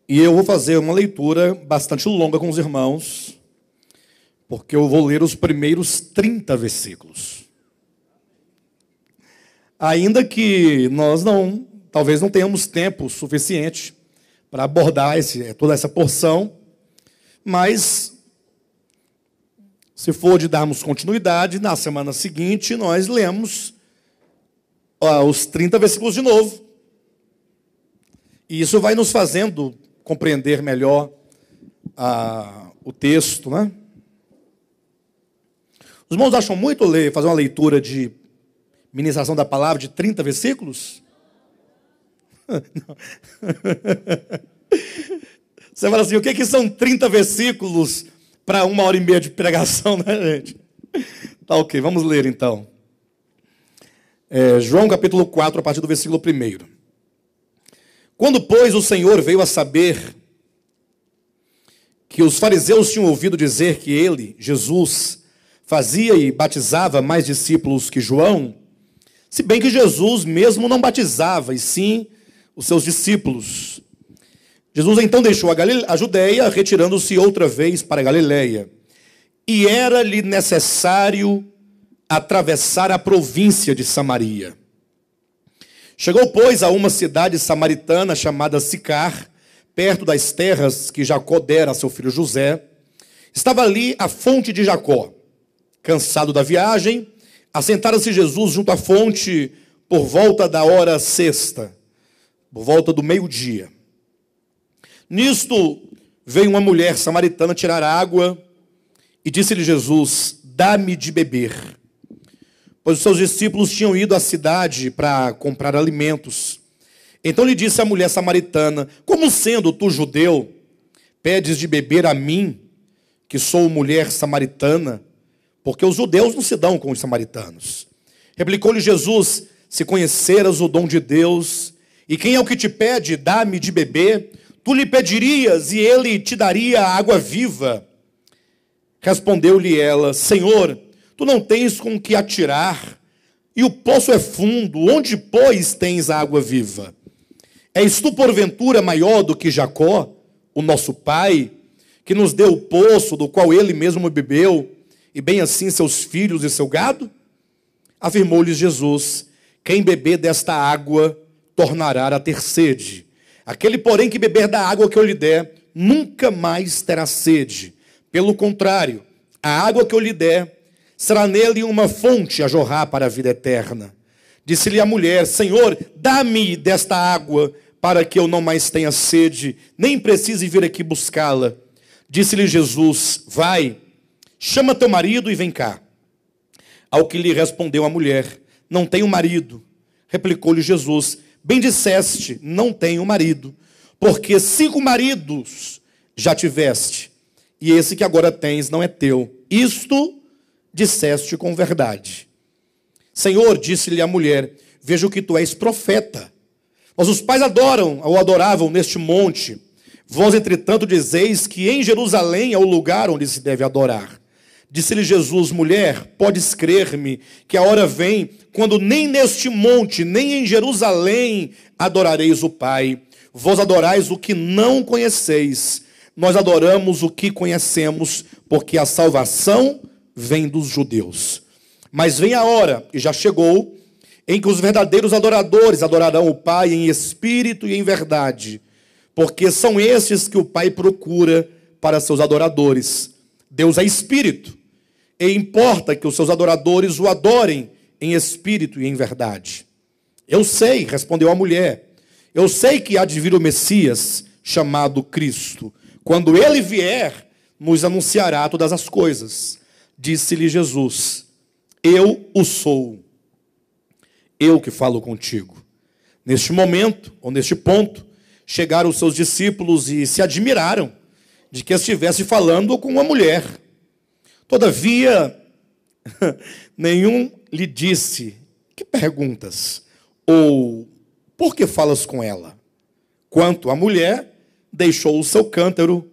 E eu vou fazer uma leitura bastante longa com os irmãos, porque eu vou ler os primeiros 30 versículos. Ainda que nós talvez não tenhamos tempo suficiente para abordar toda essa porção, mas se for de darmos continuidade, na semana seguinte nós lemos os 30 versículos de novo. E isso vai nos fazendo compreender melhor o texto, né? Os irmãos acham muito fazer uma leitura de ministração da palavra de 30 versículos? Você fala assim, o que são 30 versículos para 1h30 de pregação, né, gente? Tá ok, vamos ler então. João capítulo 4, a partir do versículo 1. Quando, pois, o Senhor veio a saber que os fariseus tinham ouvido dizer que ele, Jesus, fazia e batizava mais discípulos que João, se bem que Jesus mesmo não batizava, e sim os seus discípulos. Jesus então deixou a Judeia, retirando-se outra vez para a Galileia. E era-lhe necessário atravessar a província de Samaria. Chegou, pois, a uma cidade samaritana chamada Sicar, perto das terras que Jacó dera a seu filho José. Estava ali a fonte de Jacó. Cansado da viagem, assentara-se Jesus junto à fonte por volta da hora sexta, por volta do meio-dia. Nisto veio uma mulher samaritana tirar água e disse-lhe Jesus, dá-me de beber. Pois os seus discípulos tinham ido à cidade para comprar alimentos. Então lhe disse a mulher samaritana, como sendo tu judeu, pedes de beber a mim, que sou mulher samaritana? Porque os judeus não se dão com os samaritanos. Replicou-lhe Jesus, se conheceras o dom de Deus, e quem é o que te pede, dá-me de beber, tu lhe pedirias e ele te daria a água viva. Respondeu-lhe ela, Senhor, tu não tens com que atirar, e o poço é fundo, onde, pois, tens a água viva? És tu, porventura, maior do que Jacó, o nosso pai, que nos deu o poço, do qual ele mesmo bebeu, e bem assim seus filhos e seu gado? Afirmou-lhes Jesus, quem beber desta água, tornará a ter sede. Aquele, porém, que beber da água que eu lhe der, nunca mais terá sede. Pelo contrário, a água que eu lhe der, será nele uma fonte a jorrar para a vida eterna. Disse-lhe a mulher, Senhor, dá-me desta água, para que eu não mais tenha sede, nem precise vir aqui buscá-la. Disse-lhe Jesus, vai, chama teu marido e vem cá. Ao que lhe respondeu a mulher, não tenho marido. Replicou-lhe Jesus, bem disseste, não tenho marido, porque 5 maridos já tiveste, e esse que agora tens não é teu. Isto disseste com verdade. Senhor, disse-lhe a mulher, vejo que tu és profeta. Nossos pais adoravam neste monte. Vós, entretanto, dizeis que em Jerusalém é o lugar onde se deve adorar. Disse-lhe Jesus, mulher, podes crer-me que a hora vem, quando nem neste monte, nem em Jerusalém adorareis o Pai. Vós adorais o que não conheceis. Nós adoramos o que conhecemos, porque a salvação vem dos judeus. Mas vem a hora, e já chegou, em que os verdadeiros adoradores adorarão o Pai em espírito e em verdade, porque são estes que o Pai procura para seus adoradores. Deus é espírito, e importa que os seus adoradores o adorem em espírito e em verdade. Eu sei, respondeu a mulher, eu sei que há de vir o Messias, chamado Cristo. Quando ele vier, nos anunciará todas as coisas. Disse-lhe Jesus, eu o sou, eu que falo contigo. Neste momento, ou neste ponto, chegaram os seus discípulos e se admiraram de que estivesse falando com uma mulher. Todavia, nenhum lhe disse, que perguntas? Ou, por que falas com ela? Quanto à mulher, deixou o seu cântaro,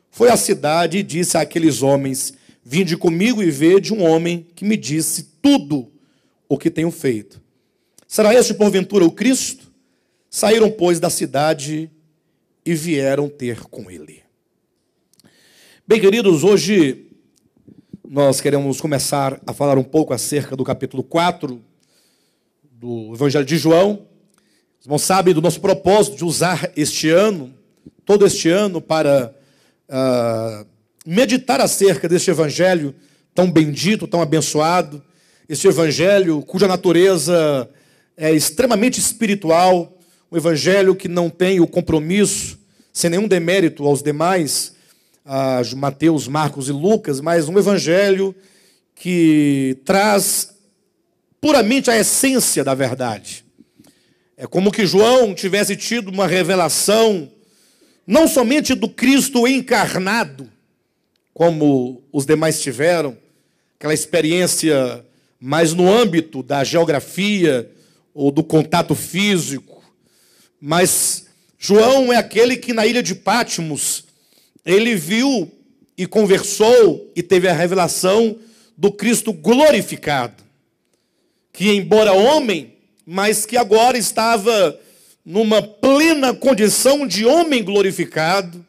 foi à cidade e disse àqueles homens, vinde comigo e vede um homem que me disse tudo o que tenho feito. Será este, porventura, o Cristo? Saíram, pois, da cidade e vieram ter com ele. Bem, queridos, hoje nós queremos começar a falar um pouco acerca do capítulo 4 do Evangelho de João. Os irmãos sabem do nosso propósito de usar este ano, todo este ano, para meditar acerca deste Evangelho tão bendito, tão abençoado, este Evangelho cuja natureza é extremamente espiritual, um Evangelho que não tem o compromisso, sem nenhum demérito aos demais, a Mateus, Marcos e Lucas, mas um Evangelho que traz puramente a essência da verdade. É como que João tivesse tido uma revelação, não somente do Cristo encarnado, como os demais tiveram, aquela experiência mais no âmbito da geografia ou do contato físico, mas João é aquele que na ilha de Patmos, ele viu e conversou e teve a revelação do Cristo glorificado, que embora homem, mas que agora estava numa plena condição de homem glorificado,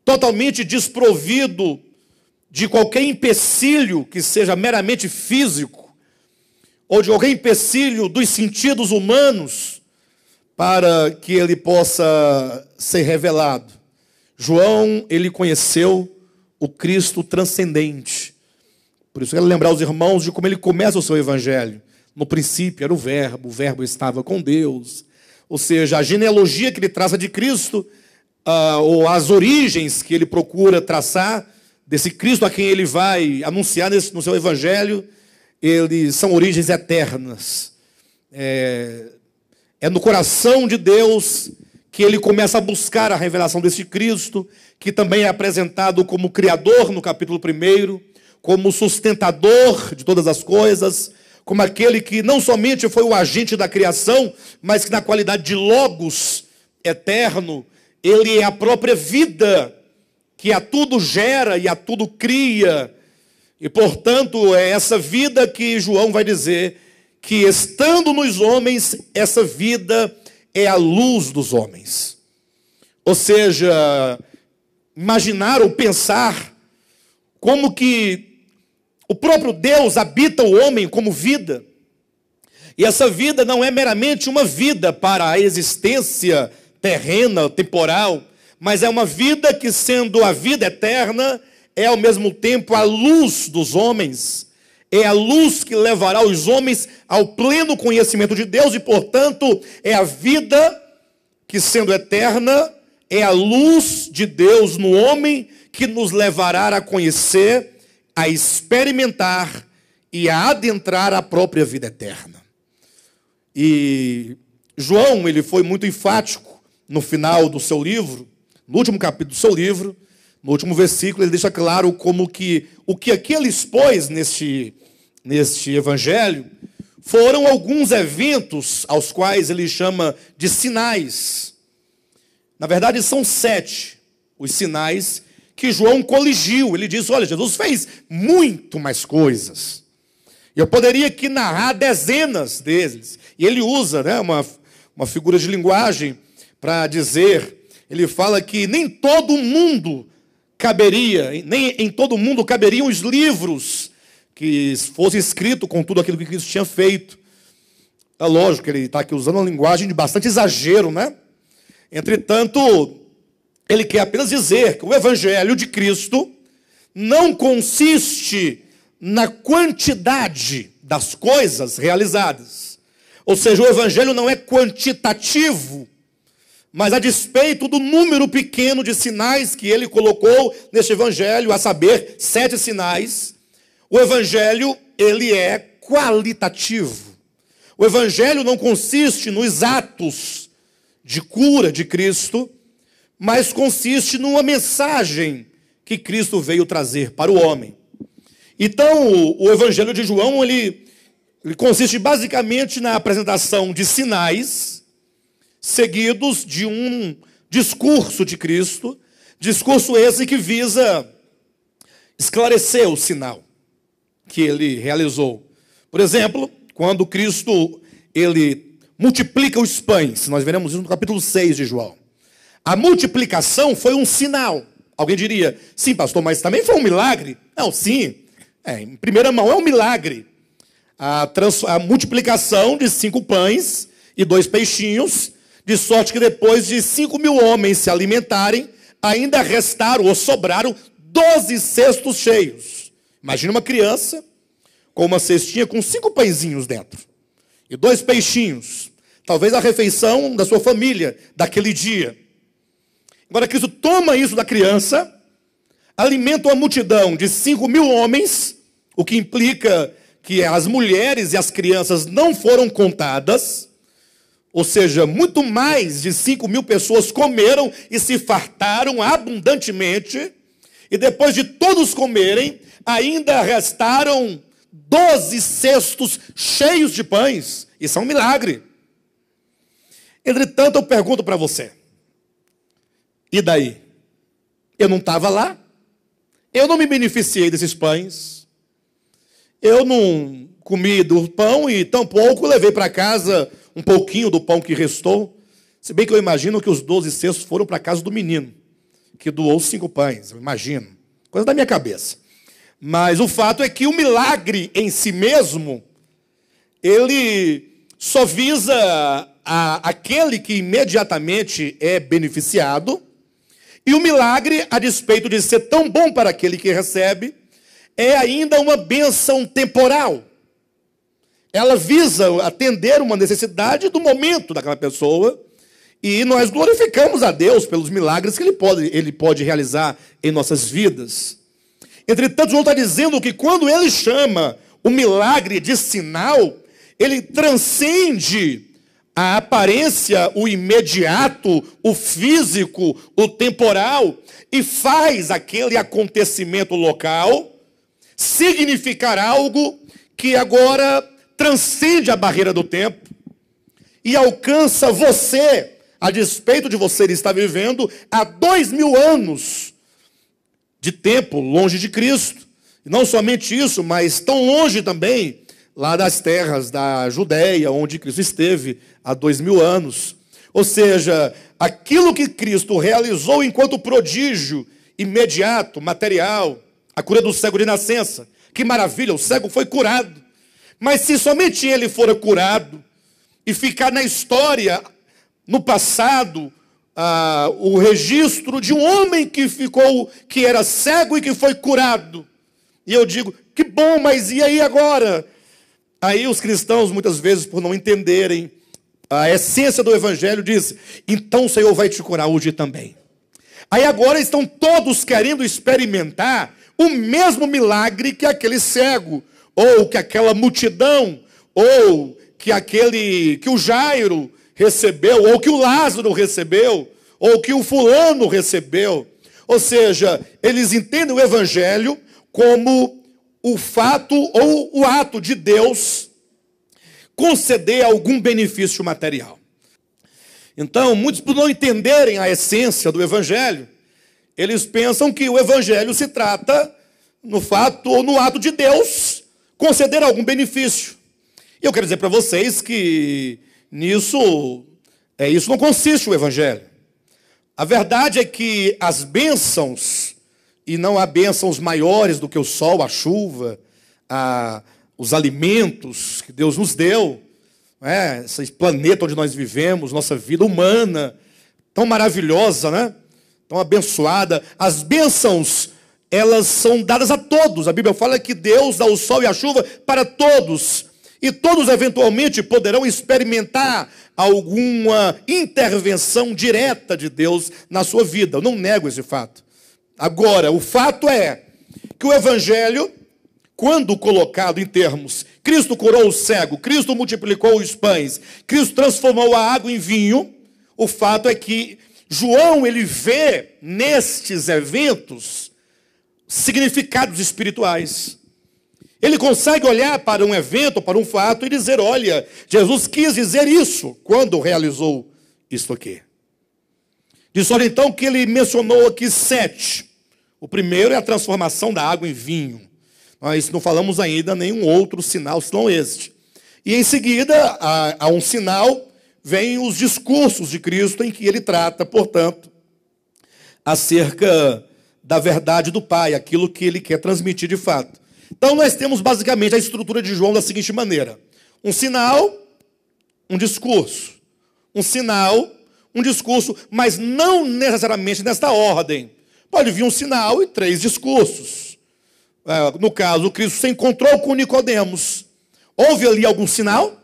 totalmente desprovido de qualquer empecilho que seja meramente físico, ou de qualquer empecilho dos sentidos humanos, para que ele possa ser revelado. João, ele conheceu o Cristo transcendente. Por isso eu quero lembrar os irmãos de como ele começa o seu evangelho. No princípio era o verbo estava com Deus. Ou seja, a genealogia que ele traça de Cristo, ou as origens que ele procura traçar desse Cristo a quem ele vai anunciar no seu evangelho, eles são origens eternas. É no coração de Deus que ele começa a buscar a revelação desse Cristo, que também é apresentado como Criador no capítulo 1, como sustentador de todas as coisas, como aquele que não somente foi o agente da criação, mas que na qualidade de Logos eterno, ele é a própria vida, que a tudo gera e a tudo cria. E, portanto, é essa vida que João vai dizer que, estando nos homens, essa vida é a luz dos homens. Ou seja, imaginar ou pensar como que o próprio Deus habita o homem como vida. E essa vida não é meramente uma vida para a existência terrena, temporal, mas é uma vida que, sendo a vida eterna, é ao mesmo tempo a luz dos homens. É a luz que levará os homens ao pleno conhecimento de Deus e, portanto, é a vida que, sendo eterna, é a luz de Deus no homem que nos levará a conhecer, a experimentar e a adentrar a própria vida eterna. E João, ele foi muito enfático no final do seu livro, no último capítulo do seu livro, no último versículo, ele deixa claro como que o que aqui ele expôs neste evangelho foram alguns eventos aos quais ele chama de sinais. Na verdade, são 7 os sinais que João coligiu. Ele diz, olha, Jesus fez muito mais coisas. Eu poderia aqui narrar dezenas deles. E ele usa, né, uma figura de linguagem para dizer, ele fala que nem todo mundo caberia, nem em todo mundo caberiam os livros que fossem escritos com tudo aquilo que Cristo tinha feito. É lógico que ele está aqui usando uma linguagem de bastante exagero, né? Entretanto, ele quer apenas dizer que o evangelho de Cristo não consiste na quantidade das coisas realizadas. Ou seja, o evangelho não é quantitativo, mas a despeito do número pequeno de sinais que ele colocou neste evangelho, a saber, 7 sinais, o evangelho, ele é qualitativo. O evangelho não consiste nos atos de cura de Cristo, mas consiste numa mensagem que Cristo veio trazer para o homem. Então, o evangelho de João, ele consiste basicamente na apresentação de sinais, seguidos de um discurso de Cristo, discurso esse que visa esclarecer o sinal que ele realizou. Por exemplo, quando Cristo ele multiplica os pães, nós veremos isso no capítulo 6 de João. A multiplicação foi um sinal. Alguém diria, sim, pastor, mas também foi um milagre? Não, sim. Em primeira mão é um milagre. A multiplicação de 5 pães e 2 peixinhos, de sorte que depois de 5.000 homens se alimentarem, ainda restaram ou sobraram 12 cestos cheios. Imagina uma criança com uma cestinha com 5 pãezinhos dentro e 2 peixinhos. Talvez a refeição da sua família daquele dia. Agora Cristo toma isso da criança, alimenta uma multidão de 5.000 homens, o que implica que as mulheres e as crianças não foram contadas, ou seja, muito mais de 5.000 pessoas comeram e se fartaram abundantemente, e depois de todos comerem, ainda restaram 12 cestos cheios de pães. Isso é um milagre. Entretanto, eu pergunto para você, e daí? Eu não estava lá? Eu não me beneficiei desses pães? Eu não comi do pão e tampouco levei para casa um pouquinho do pão que restou? Se bem que eu imagino que os 12 cestos foram para a casa do menino, que doou os 5 pães, eu imagino. Coisa da minha cabeça. Mas o fato é que o milagre em si mesmo, ele só visa aquele que imediatamente é beneficiado. E o milagre, a despeito de ser tão bom para aquele que recebe, é ainda uma bênção temporal. Ela visa atender uma necessidade do momento daquela pessoa, e nós glorificamos a Deus pelos milagres que Ele pode realizar em nossas vidas. Entretanto, João está dizendo que quando Ele chama o milagre de sinal, Ele transcende a aparência, o imediato, o físico, o temporal, e faz aquele acontecimento local significar algo que agora transcende a barreira do tempo e alcança você, a despeito de você estar vivendo há 2.000 anos de tempo longe de Cristo. E não somente isso, mas tão longe também lá das terras da Judéia, onde Cristo esteve há 2.000 anos. Ou seja, aquilo que Cristo realizou enquanto prodígio imediato, material, a cura do cego de nascença. Que maravilha, o cego foi curado. Mas se somente ele fora curado e ficar na história, no passado, o registro de um homem que era cego e que foi curado. E eu digo, que bom, mas e aí agora? Aí os cristãos, muitas vezes, por não entenderem a essência do evangelho, dizem, então o Senhor vai te curar hoje também. Aí agora estão todos querendo experimentar o mesmo milagre que aquele cego, ou que aquela multidão, ou que o Jairo recebeu, ou que o Lázaro recebeu, ou que o fulano recebeu. Ou seja, eles entendem o evangelho como o fato ou o ato de Deus conceder algum benefício material. Então, muitos, por não entenderem a essência do evangelho, eles pensam que o evangelho se trata no fato ou no ato de Deus conceder algum benefício. E eu quero dizer para vocês que isso não consiste o evangelho. A verdade é que as bênçãos, e não há bênçãos maiores do que o sol, a chuva, os alimentos que Deus nos deu, esse planeta onde nós vivemos, nossa vida humana, tão maravilhosa, né? Tão abençoada. As bênçãos, elas são dadas a todos. A Bíblia fala que Deus dá o sol e a chuva para todos. E todos eventualmente poderão experimentar alguma intervenção direta de Deus na sua vida. Eu não nego esse fato. Agora, o fato é que o evangelho, quando colocado em termos, Cristo curou o cego, Cristo multiplicou os pães, Cristo transformou a água em vinho, o fato é que João, ele vê nestes eventos significados espirituais. Ele consegue olhar para um evento, para um fato e dizer, olha, Jesus quis dizer isso quando realizou isso aqui. Diz, olha, então, que ele mencionou aqui 7. O primeiro é a transformação da água em vinho. Nós não falamos ainda nenhum outro sinal, senão este. E em seguida, a um sinal, vêm os discursos de Cristo, em que ele trata, portanto, acerca da verdade do Pai, aquilo que ele quer transmitir de fato. Então nós temos basicamente a estrutura de João da seguinte maneira: um sinal, um discurso. Um sinal, um discurso, mas não necessariamente nesta ordem. Pode vir um sinal e 3 discursos. No caso, Cristo se encontrou com Nicodemos. Houve ali algum sinal?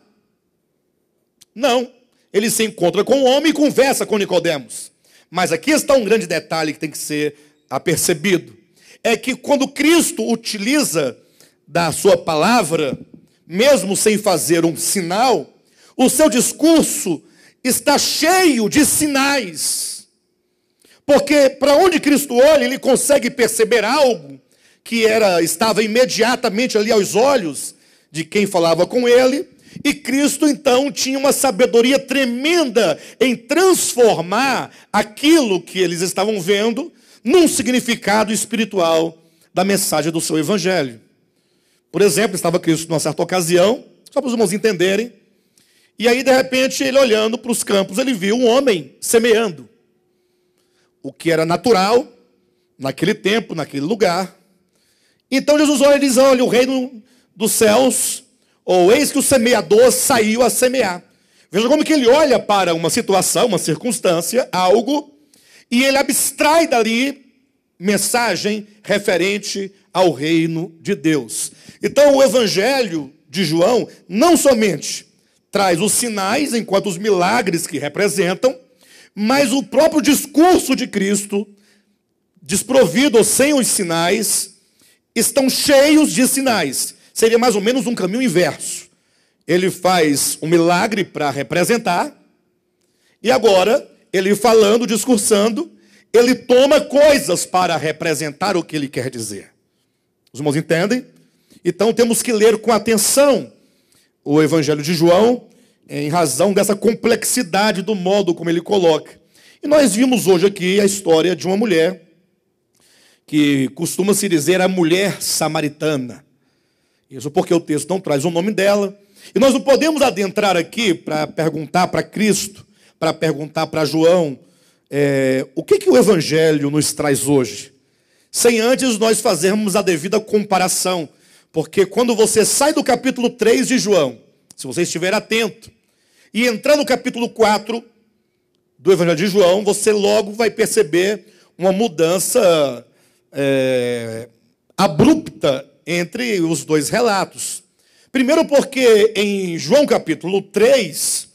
Não. Ele se encontra com o homem e conversa com Nicodemos. Mas aqui está um grande detalhe que tem que ser apercebido. É que quando Cristo utiliza da sua palavra, mesmo sem fazer um sinal, o seu discurso está cheio de sinais. Porque para onde Cristo olha, ele consegue perceber algo que estava imediatamente ali aos olhos de quem falava com ele. E Cristo, então, tinha uma sabedoria tremenda em transformar aquilo que eles estavam vendo num significado espiritual da mensagem do seu evangelho. Por exemplo, estava Cristo numa certa ocasião, só para os irmãos entenderem, e aí, de repente, ele olhando para os campos, ele viu um homem semeando. O que era natural, naquele tempo, naquele lugar. Então Jesus olha e diz: olha, o reino dos céus, ou eis que o semeador saiu a semear. Veja como que ele olha para uma situação, uma circunstância, algo, e ele abstrai dali mensagem referente ao reino de Deus. Então o evangelho de João não somente traz os sinais, enquanto os milagres que representam, mas o próprio discurso de Cristo, desprovido ou sem os sinais, estão cheios de sinais. Seria mais ou menos um caminho inverso. Ele faz um milagre para representar, e agora, ele falando, discursando, ele toma coisas para representar o que ele quer dizer. Os irmãos entendem? Então temos que ler com atenção o Evangelho de João, em razão dessa complexidade do modo como ele coloca. E nós vimos hoje aqui a história de uma mulher, que costuma-se dizer a mulher samaritana. Isso porque o texto não traz o nome dela. E nós não podemos adentrar aqui para perguntar para Cristo, para perguntar para João, o que o Evangelho nos traz hoje, sem antes nós fazermos a devida comparação. Porque quando você sai do capítulo 3 de João, se você estiver atento, e entrar no capítulo 4 do Evangelho de João, você logo vai perceber uma mudança abrupta entre os dois relatos. Primeiro porque em João capítulo 3,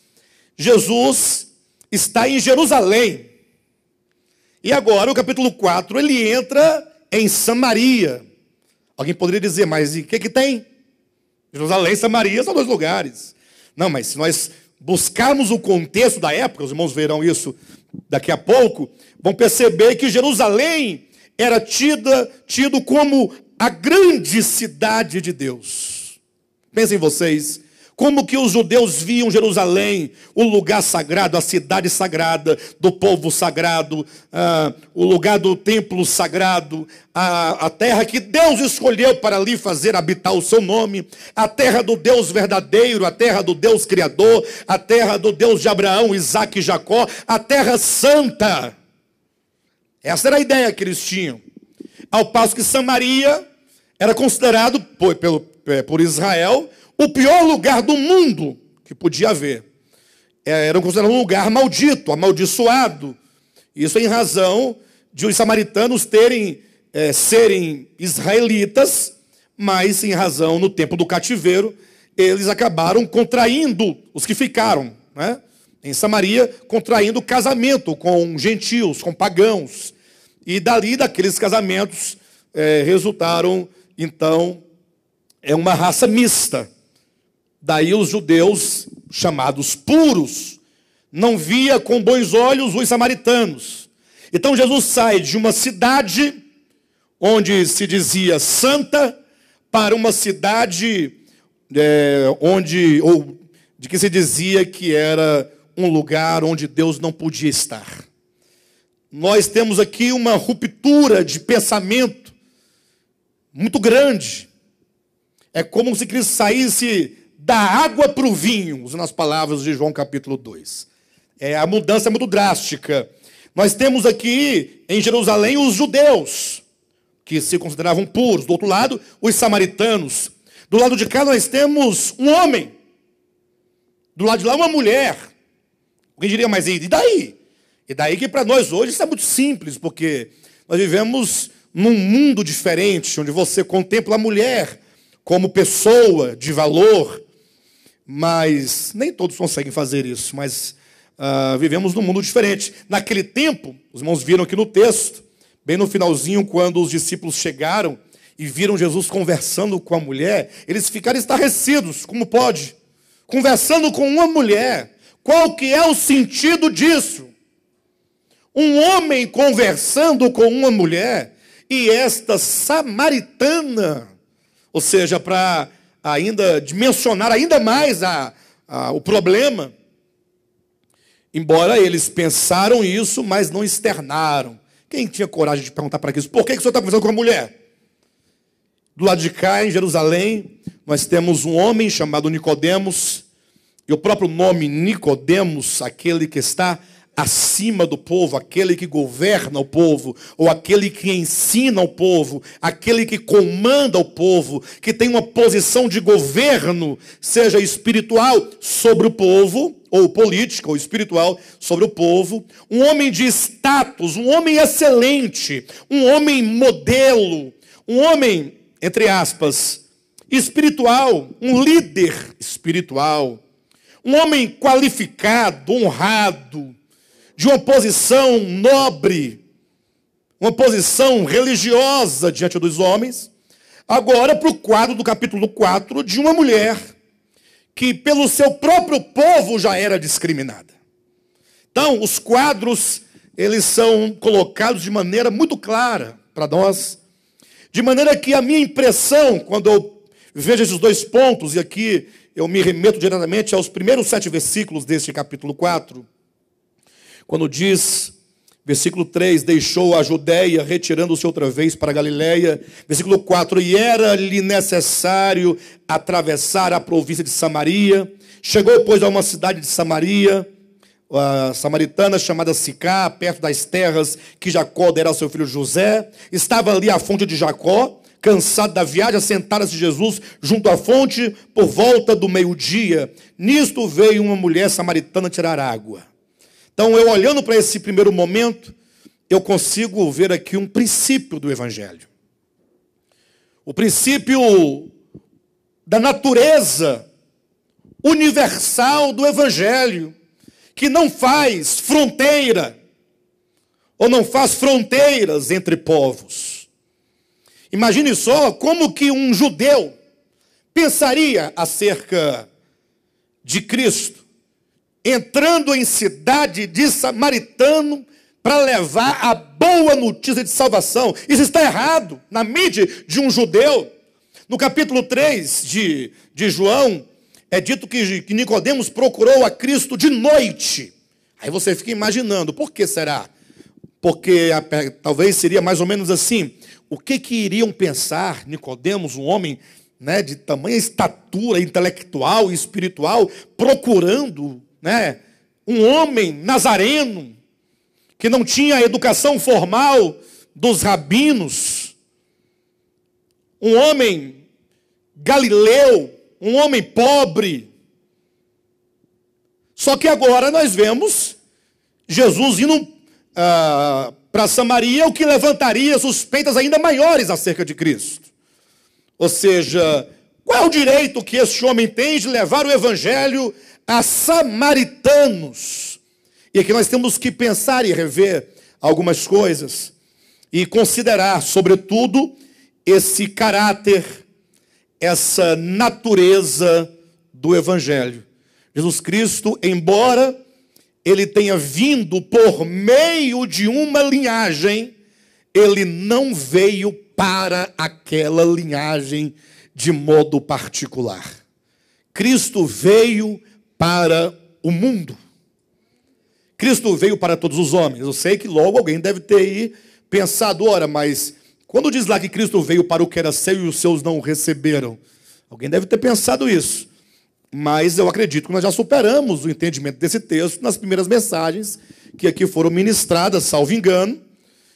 Jesus está em Jerusalém. E agora, o capítulo 4, ele entra em Samaria. Alguém poderia dizer, mas e o que tem? Jerusalém e Samaria são 2 lugares. Não, mas se nós buscarmos o contexto da época, os irmãos verão isso daqui a pouco, vão perceber que Jerusalém era tido como a grande cidade de Deus. Pensem vocês, como que os judeus viam Jerusalém, o lugar sagrado, a cidade sagrada, do povo sagrado, o lugar do templo sagrado, a terra que Deus escolheu para ali fazer habitar o seu nome, a terra do Deus verdadeiro, a terra do Deus criador, a terra do Deus de Abraão, Isaque e Jacó, a terra santa. Essa era a ideia que eles tinham. Ao passo que Samaria era considerado por Israel o pior lugar do mundo que podia haver. Era considerado um lugar maldito, amaldiçoado. Isso em razão de os samaritanos serem israelitas, mas em razão, no tempo do cativeiro, eles acabaram contraindo, os que ficaram, né, em Samaria, contraindo casamento com gentios, com pagãos. E dali, daqueles casamentos, resultaram, então, uma raça mista. Daí os judeus, chamados puros, não via com bons olhos os samaritanos. Então Jesus sai de uma cidade onde se dizia santa para uma cidade de que se dizia que era um lugar onde Deus não podia estar. Nós temos aqui uma ruptura de pensamento muito grande. É como se Cristo saísse da água para o vinho, usando as palavras de João capítulo 2. A mudança é muito drástica. Nós temos aqui em Jerusalém os judeus, que se consideravam puros. Do outro lado, os samaritanos. Do lado de cá nós temos um homem. Do lado de lá uma mulher. Alguém diria, mas e daí? E daí que para nós hoje isso é muito simples, porque nós vivemos num mundo diferente, onde você contempla a mulher como pessoa de valor, mas nem todos conseguem fazer isso, mas vivemos num mundo diferente. Naquele tempo, os irmãos viram aqui no texto, bem no finalzinho, quando os discípulos chegaram e viram Jesus conversando com a mulher, eles ficaram estarrecidos, como pode? Conversando com uma mulher. Qual que é o sentido disso? Um homem conversando com uma mulher, e esta samaritana, ou seja, para ainda dimensionar ainda mais o problema, embora eles pensaram isso, mas não externaram. Quem tinha coragem de perguntar para Cristo, por que o senhor está conversando com a mulher? Do lado de cá, em Jerusalém, nós temos um homem chamado Nicodemos, e o próprio nome Nicodemos, aquele que está acima do povo, aquele que governa o povo, ou aquele que ensina o povo, aquele que comanda o povo, que tem uma posição de governo, seja espiritual sobre o povo, ou política, ou espiritual sobre o povo, um homem de status, um homem excelente, um homem modelo, um homem, entre aspas, espiritual, um líder espiritual, um homem qualificado, honrado, de uma posição nobre, uma posição religiosa diante dos homens, agora para o quadro do capítulo 4, de uma mulher que pelo seu próprio povo já era discriminada. Então, os quadros, eles são colocados de maneira muito clara para nós, de maneira que a minha impressão, quando eu vejo esses dois pontos, e aqui eu me remeto diretamente aos primeiros 7 versículos deste capítulo 4, quando diz, versículo 3, deixou a Judeia, retirando-se outra vez para a Galileia. Versículo 4, e era-lhe necessário atravessar a província de Samaria. Chegou, pois, a uma cidade de Samaria, a samaritana chamada Sicá, perto das terras que Jacó dera ao seu filho José. Estava ali a fonte de Jacó. Cansado da viagem, assentara-se Jesus junto à fonte por volta do meio-dia. Nisto veio uma mulher samaritana tirar água. Então, eu olhando para esse primeiro momento, eu consigo ver aqui um princípio do Evangelho. O princípio da natureza universal do Evangelho, que não faz fronteira, ou não faz fronteiras entre povos. Imagine só como que um judeu pensaria acerca de Cristo, entrando em cidade de samaritano para levar a boa notícia de salvação. Isso está errado na mente de um judeu. No capítulo 3 de João, é dito que Nicodemos procurou a Cristo de noite. Aí você fica imaginando, por que será? Porque talvez seria mais ou menos assim, o que iriam pensar Nicodemos, um homem, né, de tamanha estatura intelectual e espiritual, procurando, né, um homem nazareno, que não tinha a educação formal dos rabinos, um homem galileu, um homem pobre. Só que agora nós vemos Jesus indo para Samaria, o que levantaria suspeitas ainda maiores acerca de Cristo. Ou seja, qual é o direito que esse homem tem de levar o evangelho a samaritanos? E aqui nós temos que pensar e rever algumas coisas e considerar, sobretudo, esse caráter, essa natureza do evangelho. Jesus Cristo, embora ele tenha vindo por meio de uma linhagem, ele não veio para aquela linhagem de modo particular. Cristo veio para o mundo. Cristo veio para todos os homens. Eu sei que logo alguém deve ter aí pensado, ora, mas quando diz lá que Cristo veio para o que era seu e os seus não o receberam, alguém deve ter pensado isso. Mas eu acredito que nós já superamos o entendimento desse texto nas primeiras mensagens que aqui foram ministradas, salvo engano,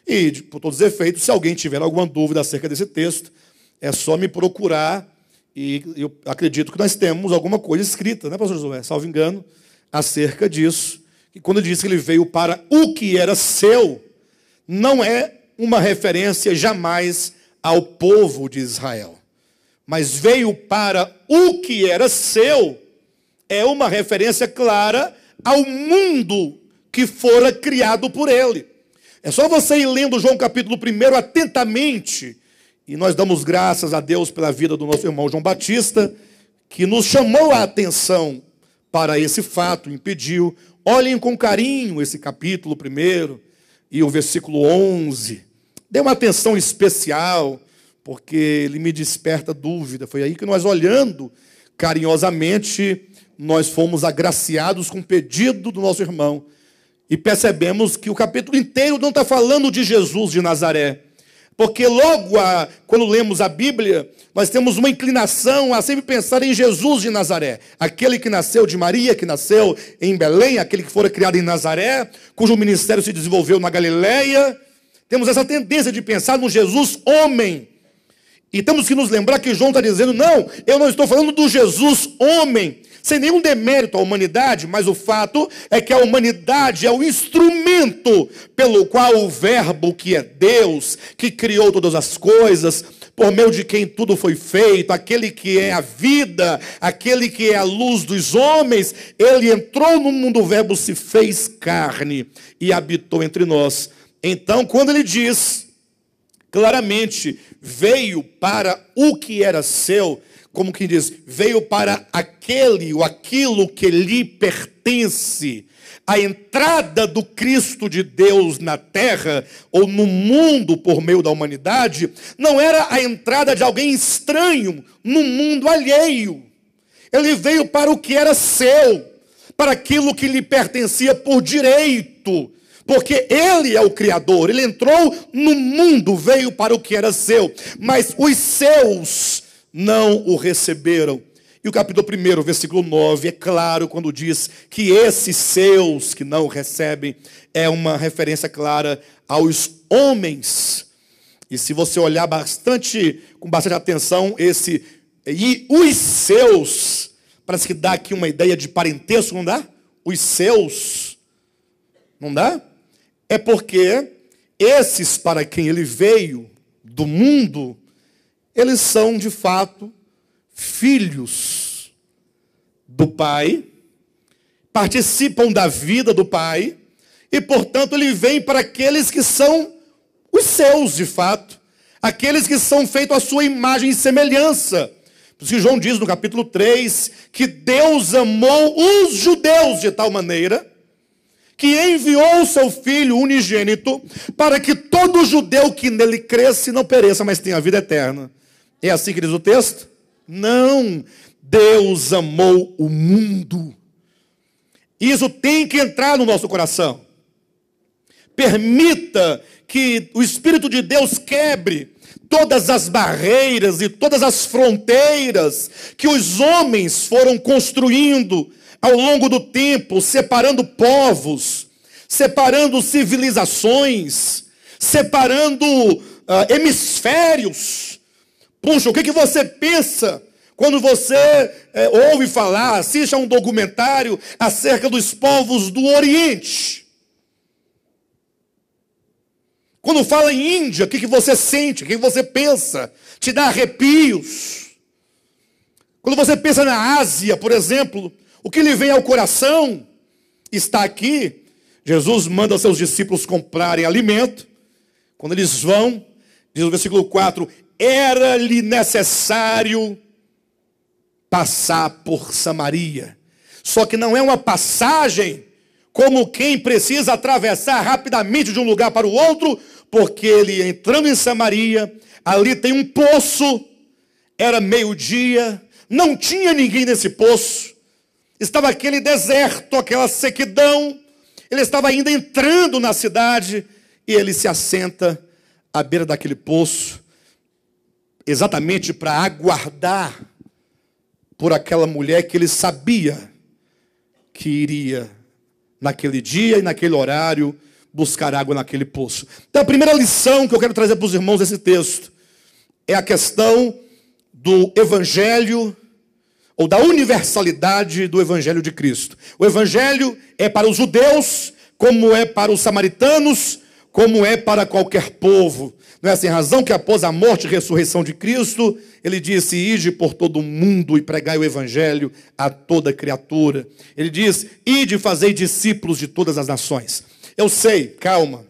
e, por todos os efeitos, se alguém tiver alguma dúvida acerca desse texto, é só me procurar, e eu acredito que nós temos alguma coisa escrita, né, pastor Josué, salvo engano, acerca disso. E quando ele diz que ele veio para o que era seu, não é uma referência jamais ao povo de Israel, mas veio para o que era seu, é uma referência clara ao mundo que fora criado por ele. É só você ir lendo João capítulo 1 atentamente, e nós damos graças a Deus pela vida do nosso irmão João Batista, que nos chamou a atenção para esse fato, impediu. Olhem com carinho esse capítulo 1 e o versículo 11. Dê uma atenção especial, porque ele me desperta dúvida. Foi aí que nós, olhando carinhosamente, nós fomos agraciados com o pedido do nosso irmão. E percebemos que o capítulo inteiro não está falando de Jesus de Nazaré. Porque logo, quando lemos a Bíblia, nós temos uma inclinação a sempre pensar em Jesus de Nazaré. Aquele que nasceu de Maria, que nasceu em Belém, aquele que fora criado em Nazaré, cujo ministério se desenvolveu na Galileia. Temos essa tendência de pensar no Jesus homem. E temos que nos lembrar que João está dizendo, não, eu não estou falando do Jesus homem, sem nenhum demérito à humanidade, mas o fato é que a humanidade é o instrumento pelo qual o Verbo, que é Deus, que criou todas as coisas, por meio de quem tudo foi feito, aquele que é a vida, aquele que é a luz dos homens, ele entrou no mundo, o Verbo se fez carne e habitou entre nós. Então, quando ele diz, claramente, veio para o que era seu, como que diz, veio para aquele ou aquilo que lhe pertence. A entrada do Cristo de Deus na terra, ou no mundo por meio da humanidade, não era a entrada de alguém estranho no mundo alheio. Ele veio para o que era seu, para aquilo que lhe pertencia por direito. Porque ele é o Criador, ele entrou no mundo, veio para o que era seu, mas os seus não o receberam. E o capítulo 1, versículo 9, é claro quando diz que esses seus que não o recebem, é uma referência clara aos homens. E se você olhar com bastante atenção, e os seus, parece que dá aqui uma ideia de parentesco, não dá? Os seus, não dá? É porque esses para quem ele veio do mundo, eles são de fato filhos do Pai, participam da vida do Pai, e portanto ele vem para aqueles que são os seus de fato, aqueles que são feitos à sua imagem e semelhança. Por isso que João diz no capítulo 3, que Deus amou os judeus de tal maneira, que enviou o seu Filho unigênito, para que todo judeu que nele cresce não pereça, mas tenha a vida eterna. É assim que diz o texto? Não, Deus amou o mundo. Isso tem que entrar no nosso coração. Permita que o Espírito de Deus quebre todas as barreiras e todas as fronteiras que os homens foram construindo ao longo do tempo, separando povos, separando civilizações, separando hemisférios. Puxa, o que você pensa quando você ouve falar, assiste a um documentário acerca dos povos do Oriente? Quando fala em Índia, o que você sente? O que você pensa? Te dá arrepios. Quando você pensa na Ásia, por exemplo, o que lhe vem ao coração está aqui. Jesus manda seus discípulos comprarem alimento. Quando eles vão, diz o versículo 4, era-lhe necessário passar por Samaria. Só que não é uma passagem como quem precisa atravessar rapidamente de um lugar para o outro, porque ele entrando em Samaria, ali tem um poço, era meio-dia, não tinha ninguém nesse poço, estava aquele deserto, aquela sequidão, ele estava ainda entrando na cidade, e ele se assenta à beira daquele poço, exatamente para aguardar por aquela mulher que ele sabia que iria naquele dia e naquele horário, buscar água naquele poço. Então, a primeira lição que eu quero trazer para os irmãos desse texto é a questão do evangelho, ou da universalidade do evangelho de Cristo. O evangelho é para os judeus, como é para os samaritanos, como é para qualquer povo. Não é sem razão que após a morte e ressurreição de Cristo, ele disse: ide por todo o mundo e pregai o evangelho a toda criatura. Ele diz: ide e fazei discípulos de todas as nações. Eu sei, calma,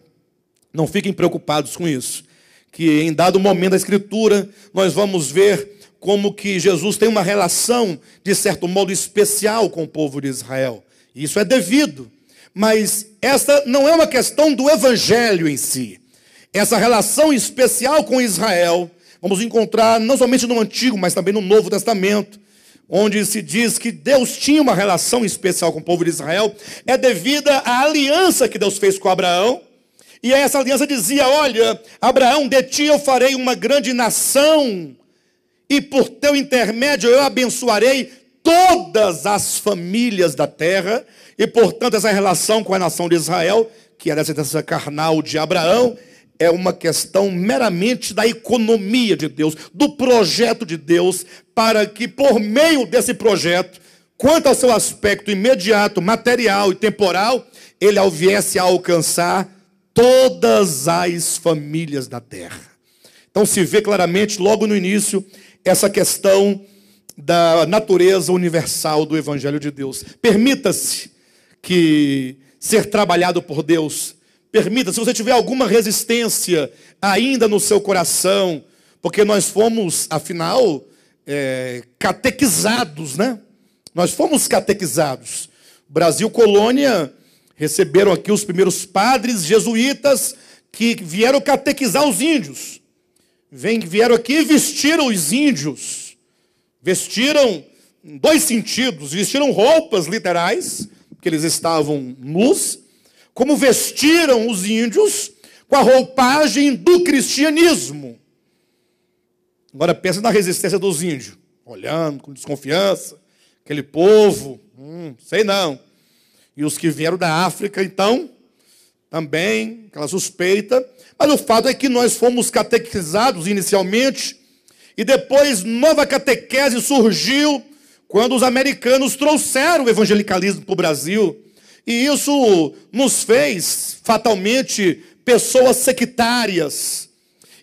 não fiquem preocupados com isso, que em dado momento da Escritura, nós vamos ver como que Jesus tem uma relação, de certo modo, especial com o povo de Israel. Isso é devido. Mas esta não é uma questão do evangelho em si. Essa relação especial com Israel, vamos encontrar não somente no Antigo, mas também no Novo Testamento, onde se diz que Deus tinha uma relação especial com o povo de Israel, é devida à aliança que Deus fez com Abraão. E essa aliança dizia: olha, Abraão, de ti eu farei uma grande nação, e por teu intermédio eu abençoarei todas as famílias da terra. E, portanto, essa relação com a nação de Israel, que era a descendência carnal de Abraão, é uma questão meramente da economia de Deus, do projeto de Deus, para que, por meio desse projeto, quanto ao seu aspecto imediato, material e temporal, ele viesse a alcançar todas as famílias da terra. Então, se vê claramente, logo no início, essa questão da natureza universal do Evangelho de Deus. Permita-se que ser trabalhado por Deus, permita, se você tiver alguma resistência ainda no seu coração, porque nós fomos, afinal, catequizados, né? Nós fomos catequizados. Brasil Colônia receberam aqui os primeiros padres jesuítas que vieram catequizar os índios. Vieram aqui e vestiram os índios. Vestiram em dois sentidos. Vestiram roupas literais, porque eles estavam nus, como vestiram os índios com a roupagem do cristianismo. Agora pensa na resistência dos índios, olhando com desconfiança, aquele povo, sei não. E os que vieram da África, então, também, aquela suspeita. Mas o fato é que nós fomos catequizados inicialmente, e depois nova catequese surgiu quando os americanos trouxeram o evangelicalismo para o Brasil. E isso nos fez, fatalmente, pessoas sectárias.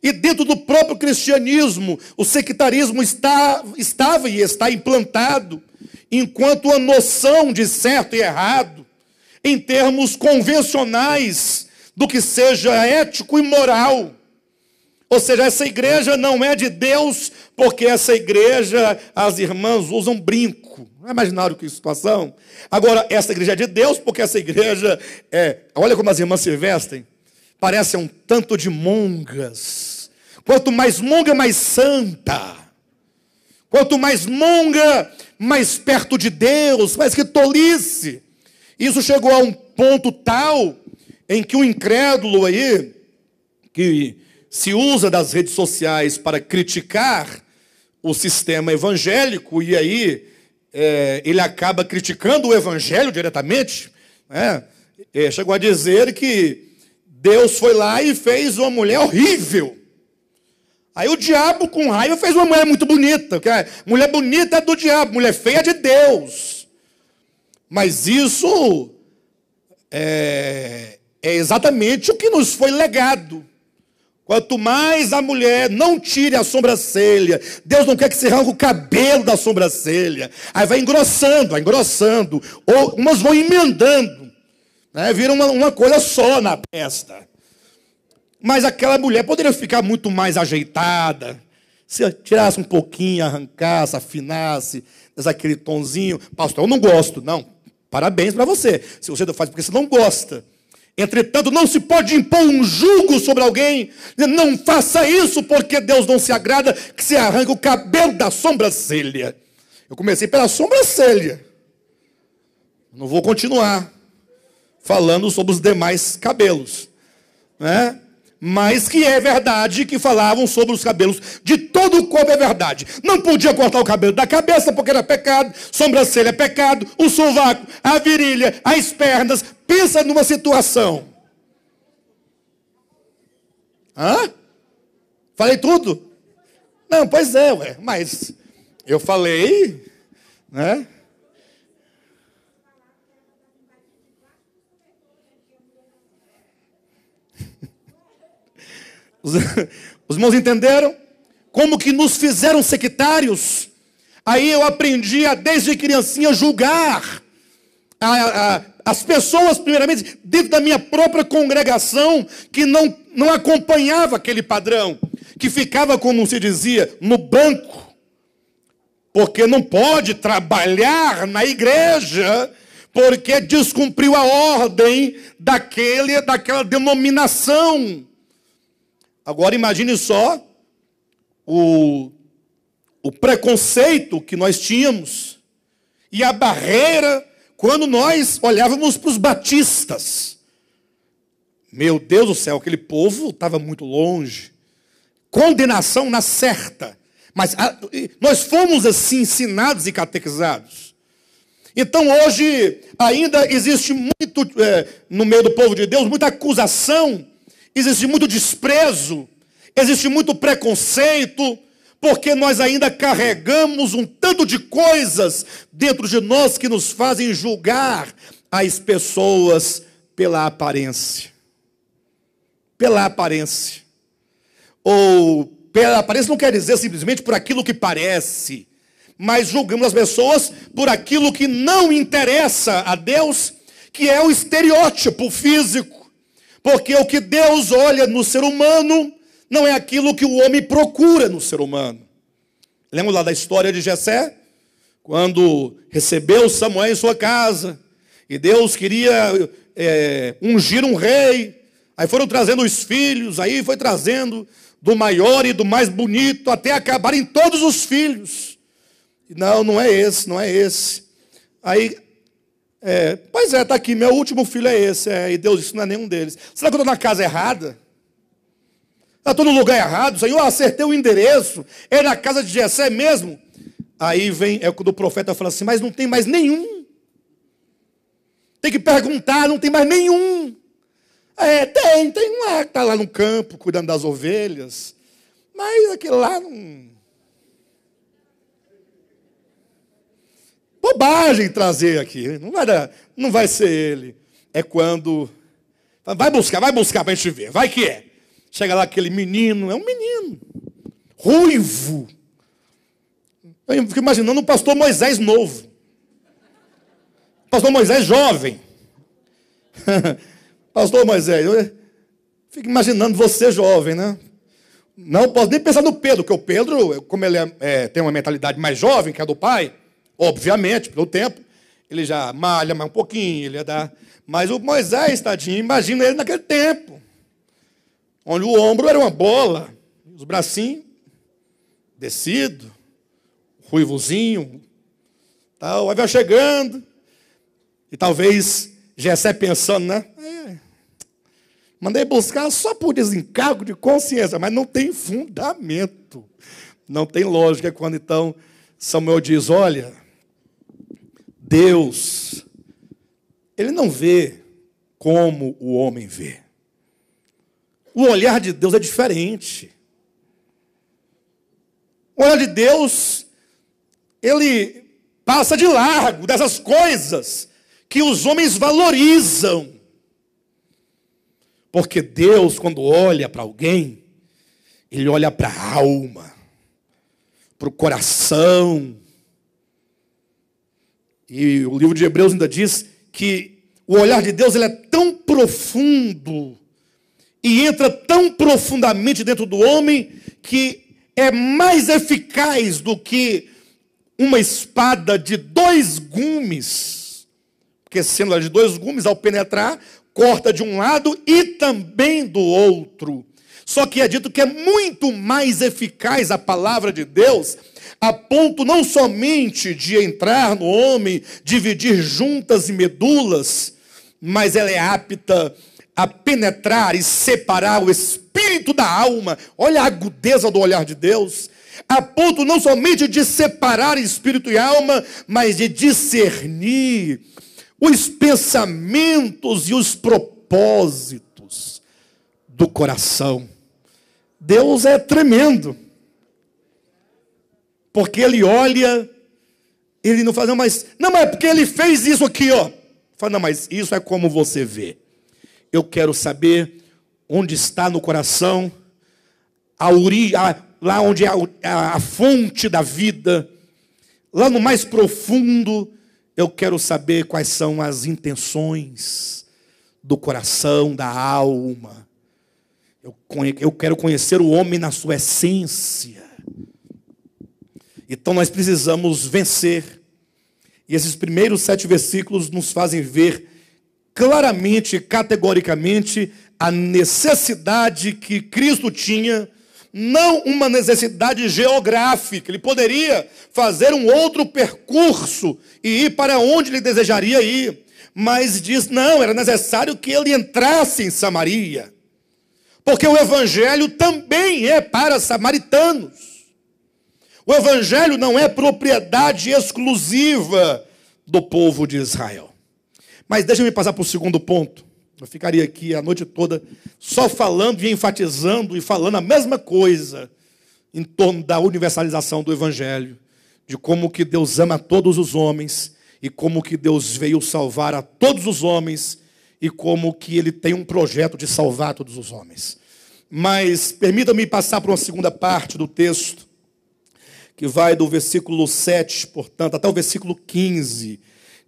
E dentro do próprio cristianismo, o sectarismo estava e está implantado, enquanto a noção de certo e errado, em termos convencionais, do que seja ético e moral. Ou seja, essa igreja não é de Deus, porque essa igreja, as irmãs usam brinco. Não é imaginário que situação? Agora, essa igreja é de Deus, porque essa igreja olha como as irmãs se vestem. Parecem um tanto de mongas. Quanto mais monga, mais santa. Quanto mais monga, mais perto de Deus. Mas que tolice! Isso chegou a um ponto tal em que o incrédulo aí, que se usa das redes sociais para criticar o sistema evangélico, e aí ele acaba criticando o evangelho diretamente, né? Chegou a dizer que Deus foi lá e fez uma mulher horrível. Aí o diabo, com raiva, fez uma mulher muito bonita. Porque mulher bonita é do diabo, mulher feia é de Deus. Mas isso é exatamente o que nos foi legado. Quanto mais a mulher não tire a sobrancelha, Deus não quer que você arranque o cabelo da sobrancelha. Aí vai engrossando, ou umas vão emendando, né? Vira uma coisa só na testa. Mas aquela mulher poderia ficar muito mais ajeitada, se tirasse um pouquinho, arrancasse, afinasse, desse aquele tonzinho. Pastor, eu não gosto. Não, parabéns para você, se você faz porque você não gosta. Entretanto, não se pode impor um jugo sobre alguém. Não faça isso, porque Deus não se agrada que se arranque o cabelo da sobrancelha. Eu comecei pela sobrancelha. Não vou continuar falando sobre os demais cabelos, né? Mas que é verdade que falavam sobre os cabelos de todo o corpo é verdade. Não podia cortar o cabelo da cabeça porque era pecado, sobrancelha é pecado, o sovaco, a virilha, as pernas. Pensa numa situação. Hã? Falei tudo? Não, pois é, ué, mas eu falei, né? Os irmãos entenderam? Como que nos fizeram sectários? Aí eu aprendi a, desde criancinha, julgar as pessoas, primeiramente, dentro da minha própria congregação, que não acompanhava aquele padrão, que ficava, como se dizia, no banco, porque não pode trabalhar na igreja, porque descumpriu a ordem daquela denominação. Agora imagine só o preconceito que nós tínhamos e a barreira quando nós olhávamos para os batistas. Meu Deus do céu, aquele povo estava muito longe. Condenação na certa. Mas nós fomos assim ensinados e catequizados. Então hoje ainda existe muito, no meio do povo de Deus, muita acusação, existe muito desprezo, existe muito preconceito, porque nós ainda carregamos um tanto de coisas dentro de nós que nos fazem julgar as pessoas pela aparência. Pela aparência. Ou pela aparência não quer dizer simplesmente por aquilo que parece, mas julgamos as pessoas por aquilo que não interessa a Deus, que é o estereótipo físico. Porque o que Deus olha no ser humano não é aquilo que o homem procura no ser humano. Lembra lá da história de Jessé? Quando recebeu Samuel em sua casa, e Deus queria ungir um rei, aí foram trazendo os filhos, aí foi trazendo do maior e do mais bonito, até acabar em todos os filhos. Não é esse, não é esse. Aí, pois é, está aqui, meu último filho é esse. E Deus disse, não é nenhum deles. Será que eu estou na casa errada? Estou no lugar errado? Senhor, eu acertei o endereço. É na casa de Jessé mesmo? Aí vem, quando o profeta fala assim, mas não tem mais nenhum. Tem que perguntar, não tem mais nenhum. Tem um lá que está lá no campo, cuidando das ovelhas. Mas aquele lá não... Bobagem trazer aqui. Não vai ser ele. É quando... Vai buscar para a gente ver. Vai que é. Chega lá aquele menino. É um menino. Ruivo. Eu fico imaginando o pastor Moisés novo. Pastor Moisés jovem. Pastor Moisés, eu fico imaginando você jovem, né? Não posso nem pensar no Pedro, porque o Pedro, como ele tem uma mentalidade mais jovem que a do pai, obviamente, pelo tempo, ele já malha mais um pouquinho, ele ia dar. Mas o Moisés, tadinho, imagina ele naquele tempo, onde o ombro era uma bola, os bracinhos descido, ruivozinho, tal, aí vai chegando, e talvez Jessé pensando, né? Mandei buscar só por desencargo de consciência, mas não tem fundamento. Não tem lógica. Quando então Samuel diz, olha, Deus, ele não vê como o homem vê. O olhar de Deus é diferente. O olhar de Deus, ele passa de largo dessas coisas que os homens valorizam. Porque Deus, quando olha para alguém, Ele olha para a alma, para o coração. E o livro de Hebreus ainda diz que o olhar de Deus ele é tão profundo e entra tão profundamente dentro do homem que é mais eficaz do que uma espada de 2 gumes. Porque sendo ela de 2 gumes, ao penetrar, corta de um lado e também do outro. Só que é dito que é muito mais eficaz a palavra de Deus, a ponto não somente de entrar no homem, dividir juntas e medulas, mas ela é apta a penetrar e separar o espírito da alma. Olha a agudeza do olhar de Deus. a ponto não somente de separar espírito e alma, mas de discernir os pensamentos e os propósitos do coração. Deus é tremendo, porque Ele olha, Ele não fala, não, mas é porque Ele fez isso aqui, ó. Fala, não, mas isso é como você vê. Eu quero saber onde está no coração lá onde é a fonte da vida, lá no mais profundo. Eu quero saber quais são as intenções do coração, da alma. Eu quero conhecer o homem na sua essência. Então nós precisamos vencer. E esses primeiros 7 versículos nos fazem ver claramente, categoricamente, a necessidade que Cristo tinha, não uma necessidade geográfica. Ele poderia fazer um outro percurso e ir para onde ele desejaria ir, mas diz, não, era necessário que ele entrasse em Samaria, porque o evangelho também é para samaritanos. O evangelho não é propriedade exclusiva do povo de Israel. Mas deixa-me passar para o segundo ponto. Eu ficaria aqui a noite toda só falando e enfatizando e falando a mesma coisa em torno da universalização do evangelho, de como que Deus ama todos os homens e como que Deus veio salvar a todos os homens e como que Ele tem um projeto de salvar todos os homens. Mas permita-me passar para uma segunda parte do texto, que vai do versículo 7, portanto, até o versículo 15.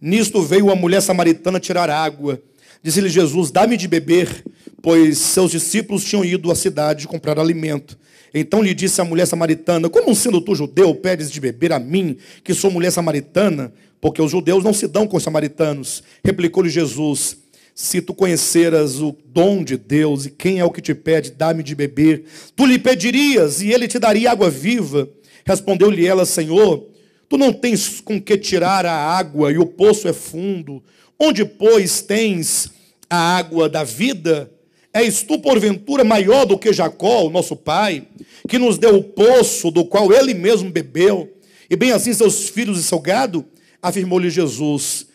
Nisto veio a mulher samaritana tirar água. Disse-lhe Jesus, dá-me de beber, pois seus discípulos tinham ido à cidade comprar alimento. Então lhe disse a mulher samaritana, como sendo tu judeu, pedes de beber a mim, que sou mulher samaritana? Porque os judeus não se dão com os samaritanos. Replicou-lhe Jesus, se tu conheceras o dom de Deus, e quem é o que te pede, dá-me de beber, tu lhe pedirias, e ele te daria água viva. Respondeu-lhe ela, Senhor, tu não tens com que tirar a água, e o poço é fundo. Onde, pois, tens a água da vida? És tu, porventura, maior do que Jacó, o nosso pai, que nos deu o poço do qual ele mesmo bebeu, e bem assim seus filhos e seu gado? Afirmou-lhe Jesus,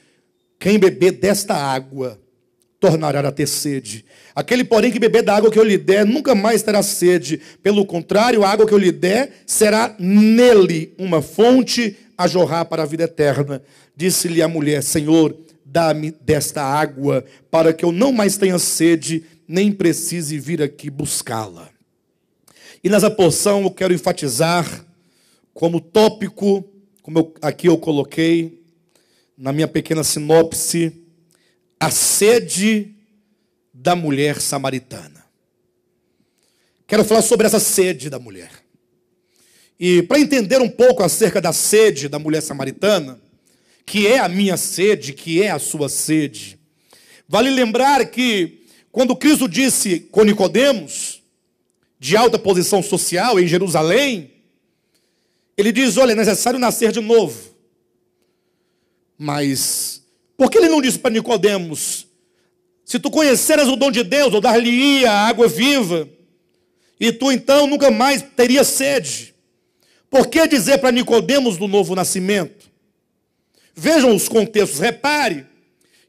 quem beber desta água tornará a ter sede. Aquele, porém, que beber da água que eu lhe der, nunca mais terá sede. Pelo contrário, a água que eu lhe der será nele uma fonte a jorrar para a vida eterna. Disse-lhe a mulher, Senhor, dá-me desta água, para que eu não mais tenha sede, nem precise vir aqui buscá-la. E nessa porção eu quero enfatizar como tópico, como aqui eu coloquei, na minha pequena sinopse, a sede da mulher samaritana. Quero falar sobre essa sede da mulher. E para entender um pouco acerca da sede da mulher samaritana, que é a minha sede, que é a sua sede, vale lembrar que quando Cristo disse com Nicodemos, de alta posição social em Jerusalém, ele diz, olha, é necessário nascer de novo. Mas por que ele não disse para Nicodemos, se tu conheceras o dom de Deus, eu dar-lhe-ia a água viva, e tu então nunca mais teria sede? Por que dizer para Nicodemos do novo nascimento? Vejam os contextos, repare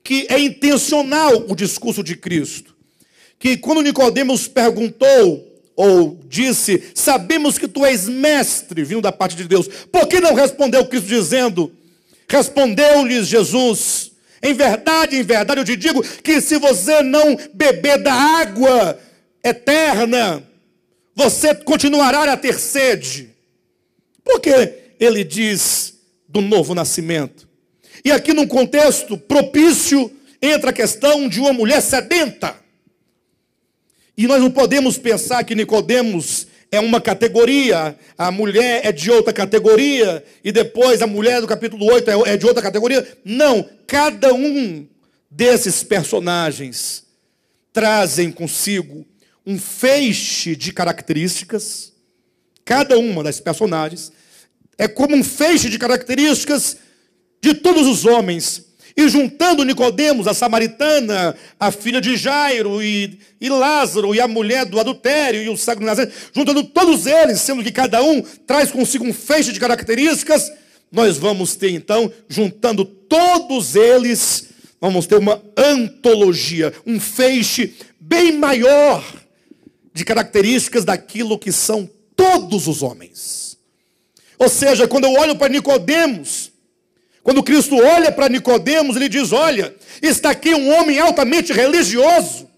que é intencional o discurso de Cristo. Que quando Nicodemos perguntou, ou disse, sabemos que tu és mestre, vindo da parte de Deus, por que não respondeu Cristo dizendo, respondeu-lhes Jesus, em verdade eu te digo, que se você não beber da água eterna, você continuará a ter sede. Por que ele diz do novo nascimento? E aqui num contexto propício, entra a questão de uma mulher sedenta. E nós não podemos pensar que Nicodemos é uma categoria, a mulher é de outra categoria, e depois a mulher do capítulo 8 é de outra categoria. Não, cada um desses personagens trazem consigo um feixe de características. Cada uma das personagens é como um feixe de características de todos os homens. E juntando Nicodemos, a samaritana, a filha de Jairo, e Lázaro, e a mulher do adultério, e o cego de Nazaré, juntando todos eles, sendo que cada um traz consigo um feixe de características, nós vamos ter então, juntando todos eles, vamos ter uma antologia, um feixe bem maior de características daquilo que são todos os homens. Ou seja, quando eu olho para Nicodemos, quando Cristo olha para Nicodemos, ele diz: olha, está aqui um homem altamente religioso.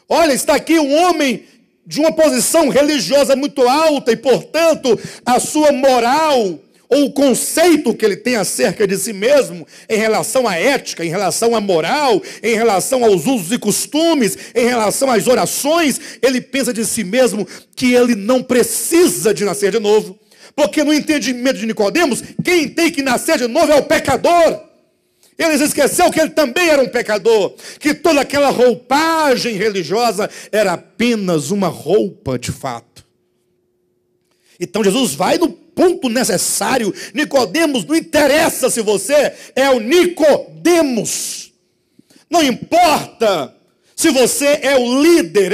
Olha, está aqui um homem de uma posição religiosa muito alta e, portanto, a sua moral ou o conceito que ele tem acerca de si mesmo em relação à ética, em relação à moral, em relação aos usos e costumes, em relação às orações, ele pensa de si mesmo que ele não precisa de nascer de novo. Porque no entendimento de Nicodemos, quem tem que nascer de novo é o pecador. Eles esqueceram que ele também era um pecador, que toda aquela roupagem religiosa era apenas uma roupa de fato. Então Jesus vai no ponto necessário. Nicodemos, não interessa se você é o Nicodemos. Não importa se você é o líder,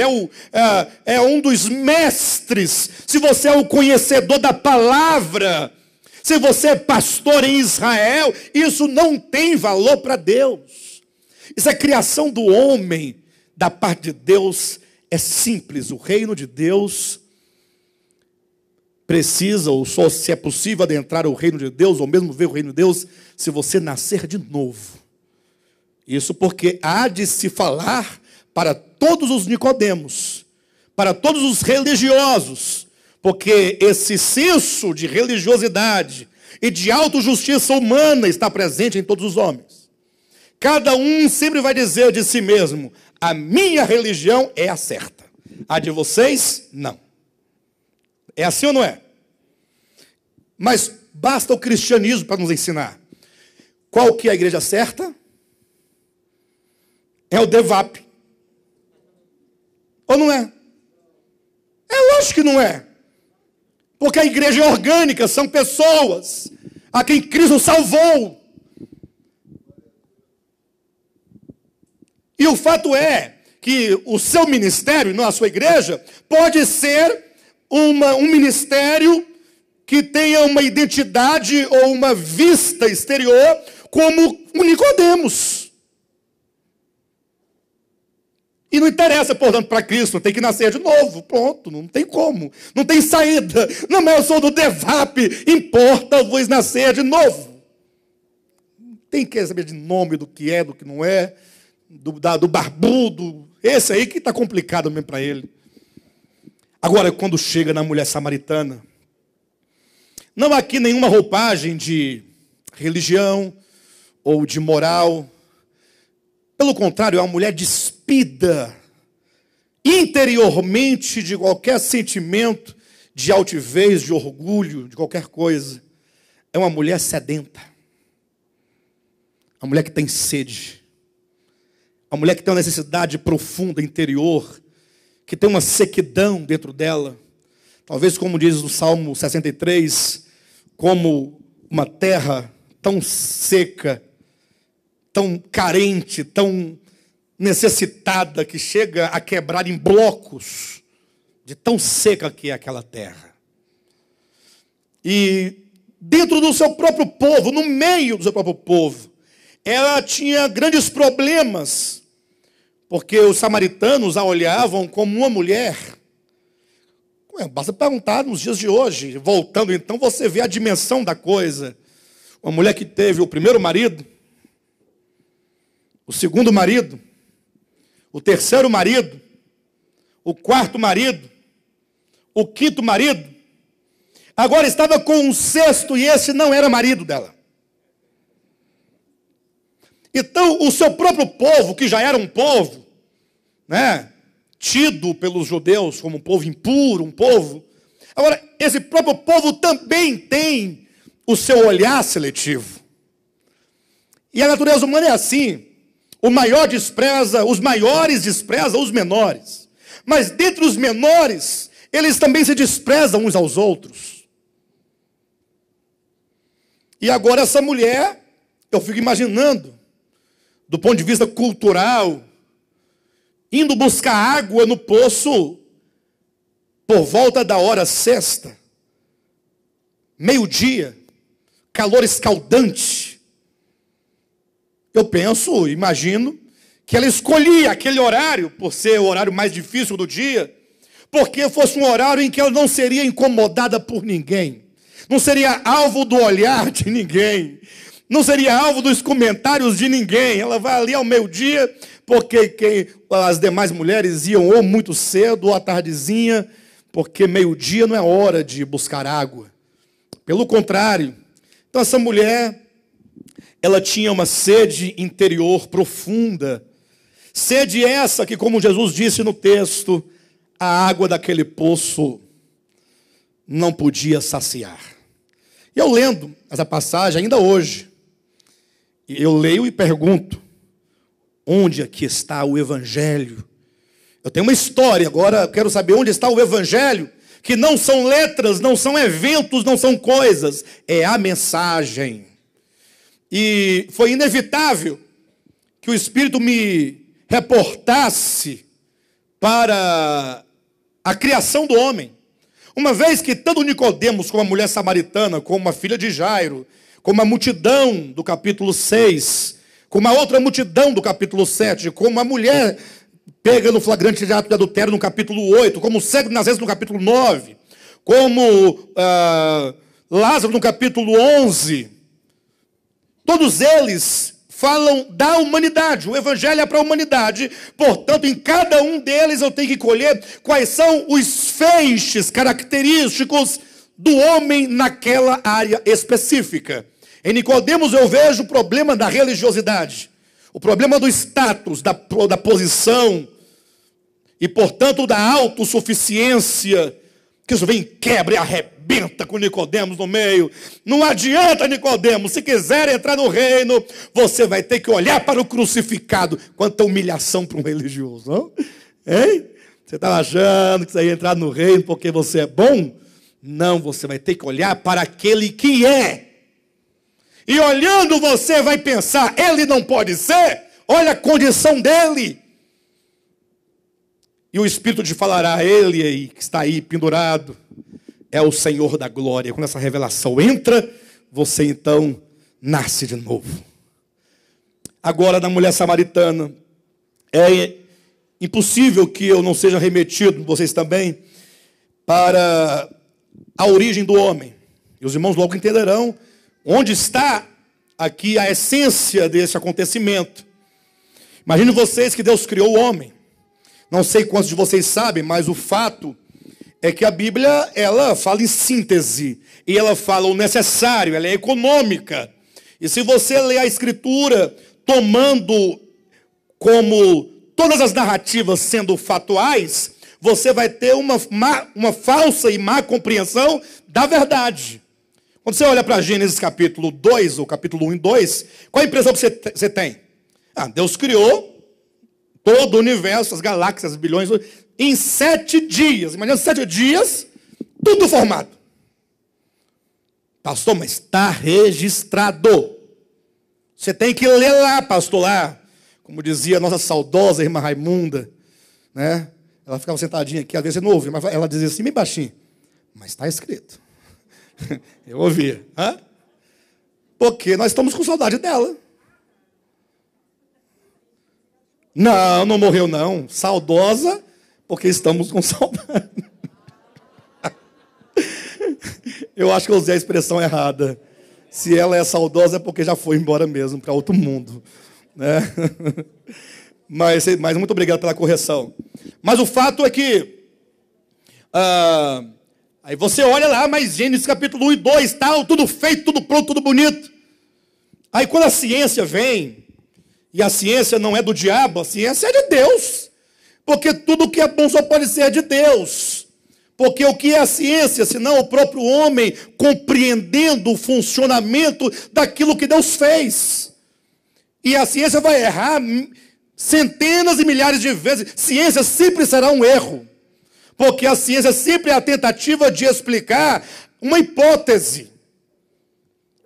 é um dos mestres, se você é o conhecedor da palavra, se você é pastor em Israel, isso não tem valor para Deus. Isso é criação do homem. Da parte de Deus é simples. O reino de Deus precisa, ou só se é possível adentrar o reino de Deus, ou mesmo ver o reino de Deus, se você nascer de novo. Isso porque há de se falar para todos os Nicodemos, para todos os religiosos, porque esse senso de religiosidade e de autojustiça humana está presente em todos os homens. Cada um sempre vai dizer de si mesmo: a minha religião é a certa, a de vocês, não. É assim ou não é? Mas basta o cristianismo para nos ensinar. Qual que é a igreja certa? É o DEVAP. Ou não é? É lógico que não é. Porque a igreja é orgânica, são pessoas a quem Cristo salvou. E o fato é que o seu ministério, não a sua igreja, pode ser um ministério que tenha uma identidade ou uma vista exterior como o Nicodemos. E não interessa, portanto, para Cristo, tem que nascer de novo, pronto, não tem como, não tem saída. Não, mas eu sou do DEVAP, importa-vos nascer de novo. Tem que saber de nome, do que é, do que não é, do barbudo, esse aí que está complicado mesmo para ele. Agora, quando chega na mulher samaritana, não há aqui nenhuma roupagem de religião ou de moral. Pelo contrário, é uma mulher despida interiormente de qualquer sentimento de altivez, de orgulho, de qualquer coisa. É uma mulher sedenta. Uma mulher que tem sede. Uma mulher que tem uma necessidade profunda interior, que tem uma sequidão dentro dela. Talvez, como diz o Salmo 63, como uma terra tão seca, tão carente, tão necessitada, que chega a quebrar em blocos, de tão seca que é aquela terra. E dentro do seu próprio povo, no meio do seu próprio povo, ela tinha grandes problemas, porque os samaritanos a olhavam como uma mulher. Basta perguntar nos dias de hoje. Voltando então, você vê a dimensão da coisa. Uma mulher que teve o primeiro marido, o segundo marido, o terceiro marido, o quarto marido, o quinto marido, agora estava com um sexto e esse não era marido dela. Então, o seu próprio povo, que já era um povo, né, tido pelos judeus como um povo impuro, um povo, agora, esse próprio povo também tem o seu olhar seletivo. E a natureza humana é assim. O maior despreza, os maiores desprezam os menores. Mas dentre os menores, eles também se desprezam uns aos outros. E agora essa mulher, eu fico imaginando, do ponto de vista cultural, indo buscar água no poço por volta da hora sexta, meio-dia, calor escaldante. Eu penso, imagino, que ela escolhia aquele horário, por ser o horário mais difícil do dia, porque fosse um horário em que ela não seria incomodada por ninguém, não seria alvo do olhar de ninguém, não seria alvo dos comentários de ninguém. Ela vai ali ao meio-dia, porque as demais mulheres iam ou muito cedo ou à tardezinha, porque meio-dia não é hora de buscar água. Pelo contrário, então essa mulher, ela tinha uma sede interior profunda. Sede essa que, como Jesus disse no texto, a água daquele poço não podia saciar. E eu lendo essa passagem ainda hoje, eu leio e pergunto, onde aqui está o Evangelho? Eu tenho uma história, agora eu quero saber onde está o Evangelho, que não são letras, não são eventos, não são coisas, é a mensagem. E foi inevitável que o Espírito me reportasse para a criação do homem. Uma vez que tanto Nicodemos, como a mulher samaritana, como a filha de Jairo, como a multidão do capítulo 6, como a outra multidão do capítulo 7, como a mulher pega no flagrante de ato de adultério no capítulo 8, como o cego de Nazaré no capítulo 9, como Lázaro no capítulo 11, todos eles falam da humanidade. O Evangelho é para a humanidade. Portanto, em cada um deles eu tenho que colher quais são os feixes característicos do homem naquela área específica. Em Nicodemos eu vejo o problema da religiosidade, o problema do status, da posição e, portanto, da autossuficiência, que isso vem, quebra e arrebenta com Nicodemos no meio. Não adianta, Nicodemos, se quiser entrar no reino, você vai ter que olhar para o crucificado. Quanta humilhação para um religioso, não? Hein? Você estava achando que você ia entrar no reino porque você é bom? Não, você vai ter que olhar para aquele que é. E olhando você vai pensar, ele não pode ser? Olha a condição dele. E o Espírito te falará, ele aí, que está aí pendurado, é o Senhor da glória. Quando essa revelação entra, você então nasce de novo. Agora, na mulher samaritana, é impossível que eu não seja remetido, vocês também, para a origem do homem. E os irmãos logo entenderão onde está aqui a essência desse acontecimento. Imagine vocês que Deus criou o homem. Não sei quantos de vocês sabem, mas o fato é que a Bíblia, ela fala em síntese. E ela fala o necessário, ela é econômica. E se você ler a Escritura tomando como todas as narrativas sendo fatuais, você vai ter uma falsa e má compreensão da verdade. Quando você olha para Gênesis capítulo 2, ou capítulo 1 e 2, qual a impressão que você tem? Deus criou todo o universo, as galáxias, bilhões, em 7 dias. Imagina 7 dias, tudo formado. Pastor, mas está registrado. Você tem que ler lá, pastor, lá. Como dizia a nossa saudosa irmã Raimunda, né? Ela ficava sentadinha aqui, às vezes você não ouve, mas ela dizia assim, bem baixinho, mas está escrito. Eu ouvia. Porque nós estamos com saudade dela. Não, não morreu não. Saudosa, porque estamos com saudade. Eu acho que eu usei a expressão errada. Se ela é saudosa é porque já foi embora mesmo, para outro mundo. Né? Mas muito obrigado pela correção. Mas o fato é que... aí você olha lá, mas Gênesis capítulo 1 e 2, tal, tudo feito, tudo pronto, tudo bonito. Aí quando a ciência vem... E a ciência não é do diabo, a ciência é de Deus. Porque tudo que é bom só pode ser de Deus. Porque o que é a ciência, senão o próprio homem compreendendo o funcionamento daquilo que Deus fez. E a ciência vai errar centenas e milhares de vezes. Ciência sempre será um erro. Porque a ciência sempre é a tentativa de explicar uma hipótese.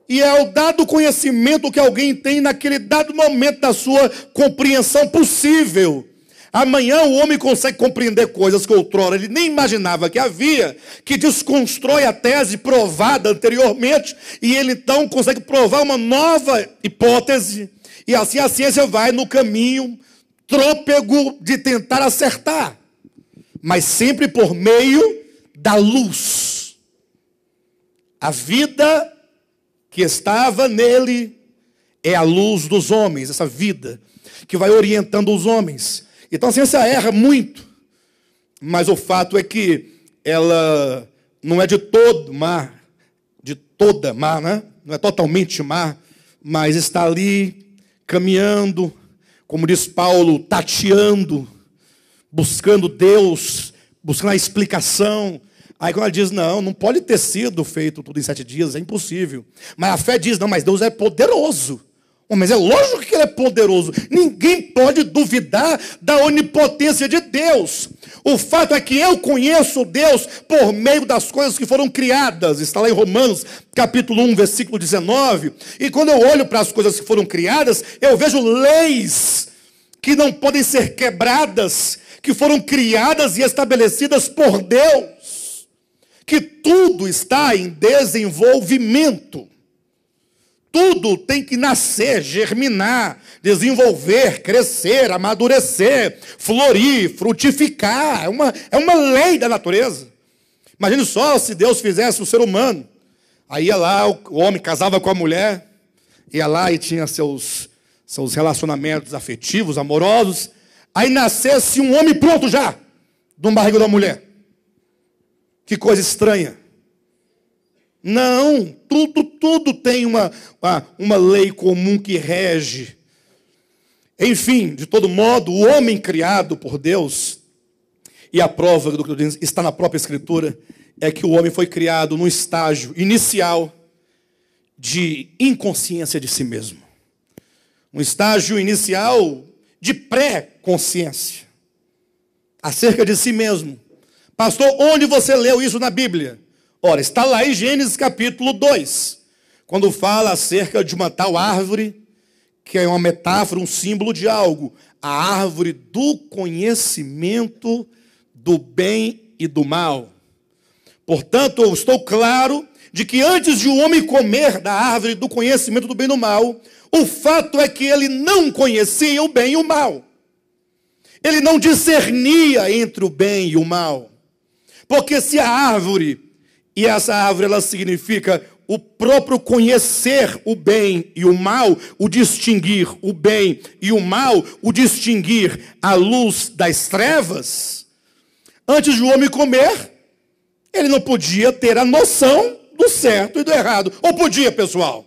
E é o dado conhecimento que alguém tem naquele dado momento da sua compreensão possível. Amanhã o homem consegue compreender coisas que outrora ele nem imaginava que havia, que desconstrói a tese provada anteriormente, e ele então consegue provar uma nova hipótese, e assim a ciência vai no caminho trôpego de tentar acertar, mas sempre por meio da luz. A vida que estava nele é a luz dos homens, essa vida que vai orientando os homens. Então a ciência erra muito, mas o fato é que ela não é de todo má, de toda má, né? Não é totalmente má, mas está ali caminhando, como diz Paulo, tateando, buscando Deus, buscando a explicação. Aí quando ela diz, não pode ter sido feito tudo em 7 dias, é impossível. Mas a fé diz, não, mas Deus é poderoso. Mas é lógico que ele é poderoso. Ninguém pode duvidar da onipotência de Deus. O fato é que eu conheço Deus por meio das coisas que foram criadas. Está lá em Romanos, capítulo 1, versículo 19. E quando eu olho para as coisas que foram criadas, eu vejo leis que não podem ser quebradas, que foram criadas e estabelecidas por Deus. Que tudo está em desenvolvimento. Tudo tem que nascer, germinar, desenvolver, crescer, amadurecer, florir, frutificar. É uma lei da natureza. Imagine só se Deus fizesse o ser humano. Aí ia lá, o homem casava com a mulher, ia lá e tinha seus relacionamentos afetivos, amorosos. Aí nascesse um homem pronto já, de um barriga da mulher. Que coisa estranha. Não, tudo tem uma lei comum que rege. Enfim, de todo modo, o homem criado por Deus, e a prova do que eu disse está na própria Escritura, é que o homem foi criado num estágio inicial de inconsciência de si mesmo. Um estágio inicial de pré-consciência acerca de si mesmo. Pastor, onde você leu isso na Bíblia? Ora, está lá em Gênesis capítulo 2, quando fala acerca de uma tal árvore, que é uma metáfora, um símbolo de algo. A árvore do conhecimento do bem e do mal. Portanto, eu estou claro de que antes de o homem comer da árvore do conhecimento do bem e do mal, o fato é que ele não conhecia o bem e o mal. Ele não discernia entre o bem e o mal. Porque se a árvore, e essa árvore ela significa o próprio conhecer o bem e o mal, o distinguir o bem e o mal, o distinguir a luz das trevas, antes de o homem comer, ele não podia ter a noção do certo e do errado. Ou podia, pessoal?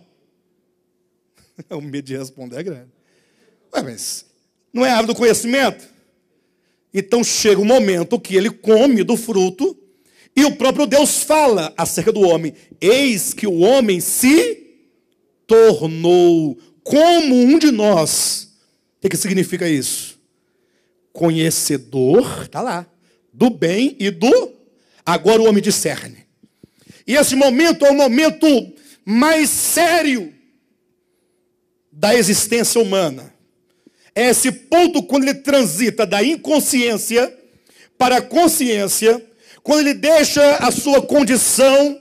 O medo de responder é grande. Ué, mas não é a árvore do conhecimento? Então chega um momento que ele come do fruto e o próprio Deus fala acerca do homem. Eis que o homem se tornou como um de nós. O que significa isso? Conhecedor, está lá, do bem e do... Agora o homem discerne. E esse momento é o momento mais sério da existência humana. É esse ponto quando ele transita da inconsciência para a consciência, quando ele deixa a sua condição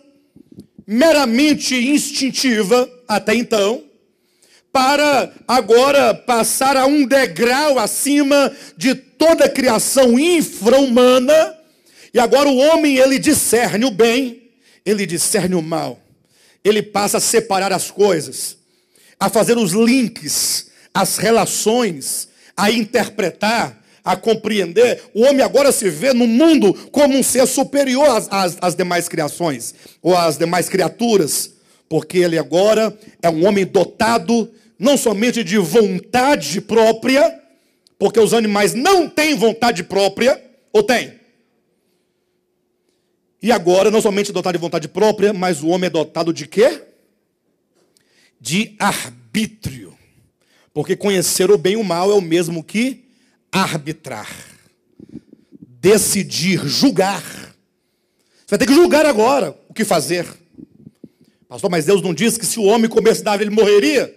meramente instintiva, até então, para agora passar a um degrau acima de toda a criação infra-humana, e agora o homem, ele discerne o bem, ele discerne o mal, ele passa a separar as coisas, a fazer os links, as relações, a interpretar, a compreender. O homem agora se vê no mundo como um ser superior às demais criações, ou às demais criaturas, porque ele agora é um homem dotado não somente de vontade própria, porque os animais não têm vontade própria, ou têm? E agora, não somente dotado de vontade própria, mas o homem é dotado de quê? De arbítrio. Porque conhecer o bem e o mal é o mesmo que arbitrar. Decidir, julgar. Você vai ter que julgar agora o que fazer. Pastor, mas Deus não disse que se o homem comesse da árvore ele morreria?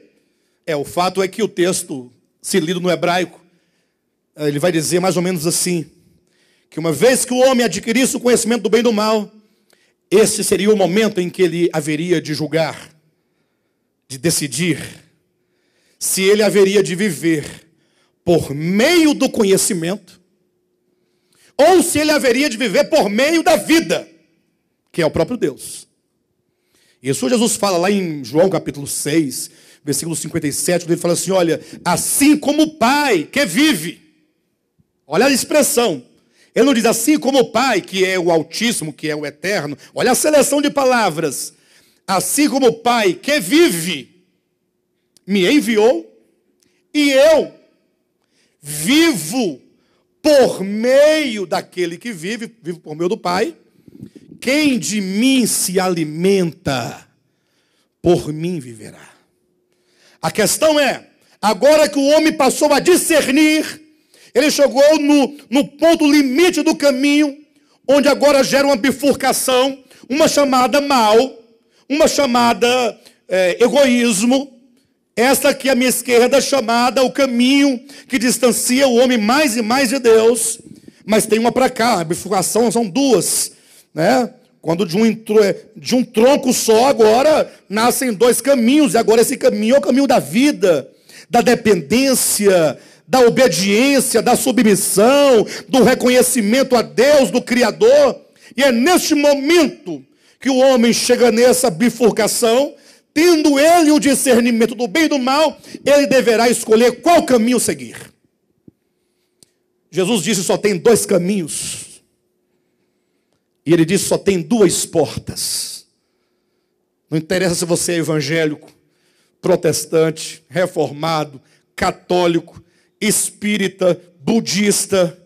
O fato é que o texto, se lido no hebraico, ele vai dizer mais ou menos assim, que uma vez que o homem adquirisse o conhecimento do bem e do mal, esse seria o momento em que ele haveria de julgar, de decidir, se ele haveria de viver por meio do conhecimento, ou se ele haveria de viver por meio da vida, que é o próprio Deus. Isso Jesus fala lá em João capítulo 6, versículo 57, quando ele fala assim, olha, assim como o Pai que vive, olha a expressão, ele não diz assim como o Pai, que é o Altíssimo, que é o Eterno, olha a seleção de palavras, assim como o Pai que vive, me enviou, e eu vivo por meio daquele que vive por meio do Pai. Quem de mim se alimenta, por mim viverá. A questão é, agora que o homem passou a discernir, ele chegou no ponto limite do caminho, onde agora gera uma bifurcação, uma chamada mal, uma chamada egoísmo, esta aqui à minha esquerda chamada o caminho que distancia o homem mais e mais de Deus, mas tem uma para cá, a bifurcação são duas, né? Quando de um tronco só agora nascem dois caminhos, e agora esse caminho é o caminho da vida, da dependência, da obediência, da submissão, do reconhecimento a Deus, do Criador, e é neste momento que o homem chega nessa bifurcação, tendo ele o discernimento do bem e do mal, ele deverá escolher qual caminho seguir. Jesus disse só tem dois caminhos. E ele disse só tem duas portas. Não interessa se você é evangélico, protestante, reformado, católico, espírita, budista,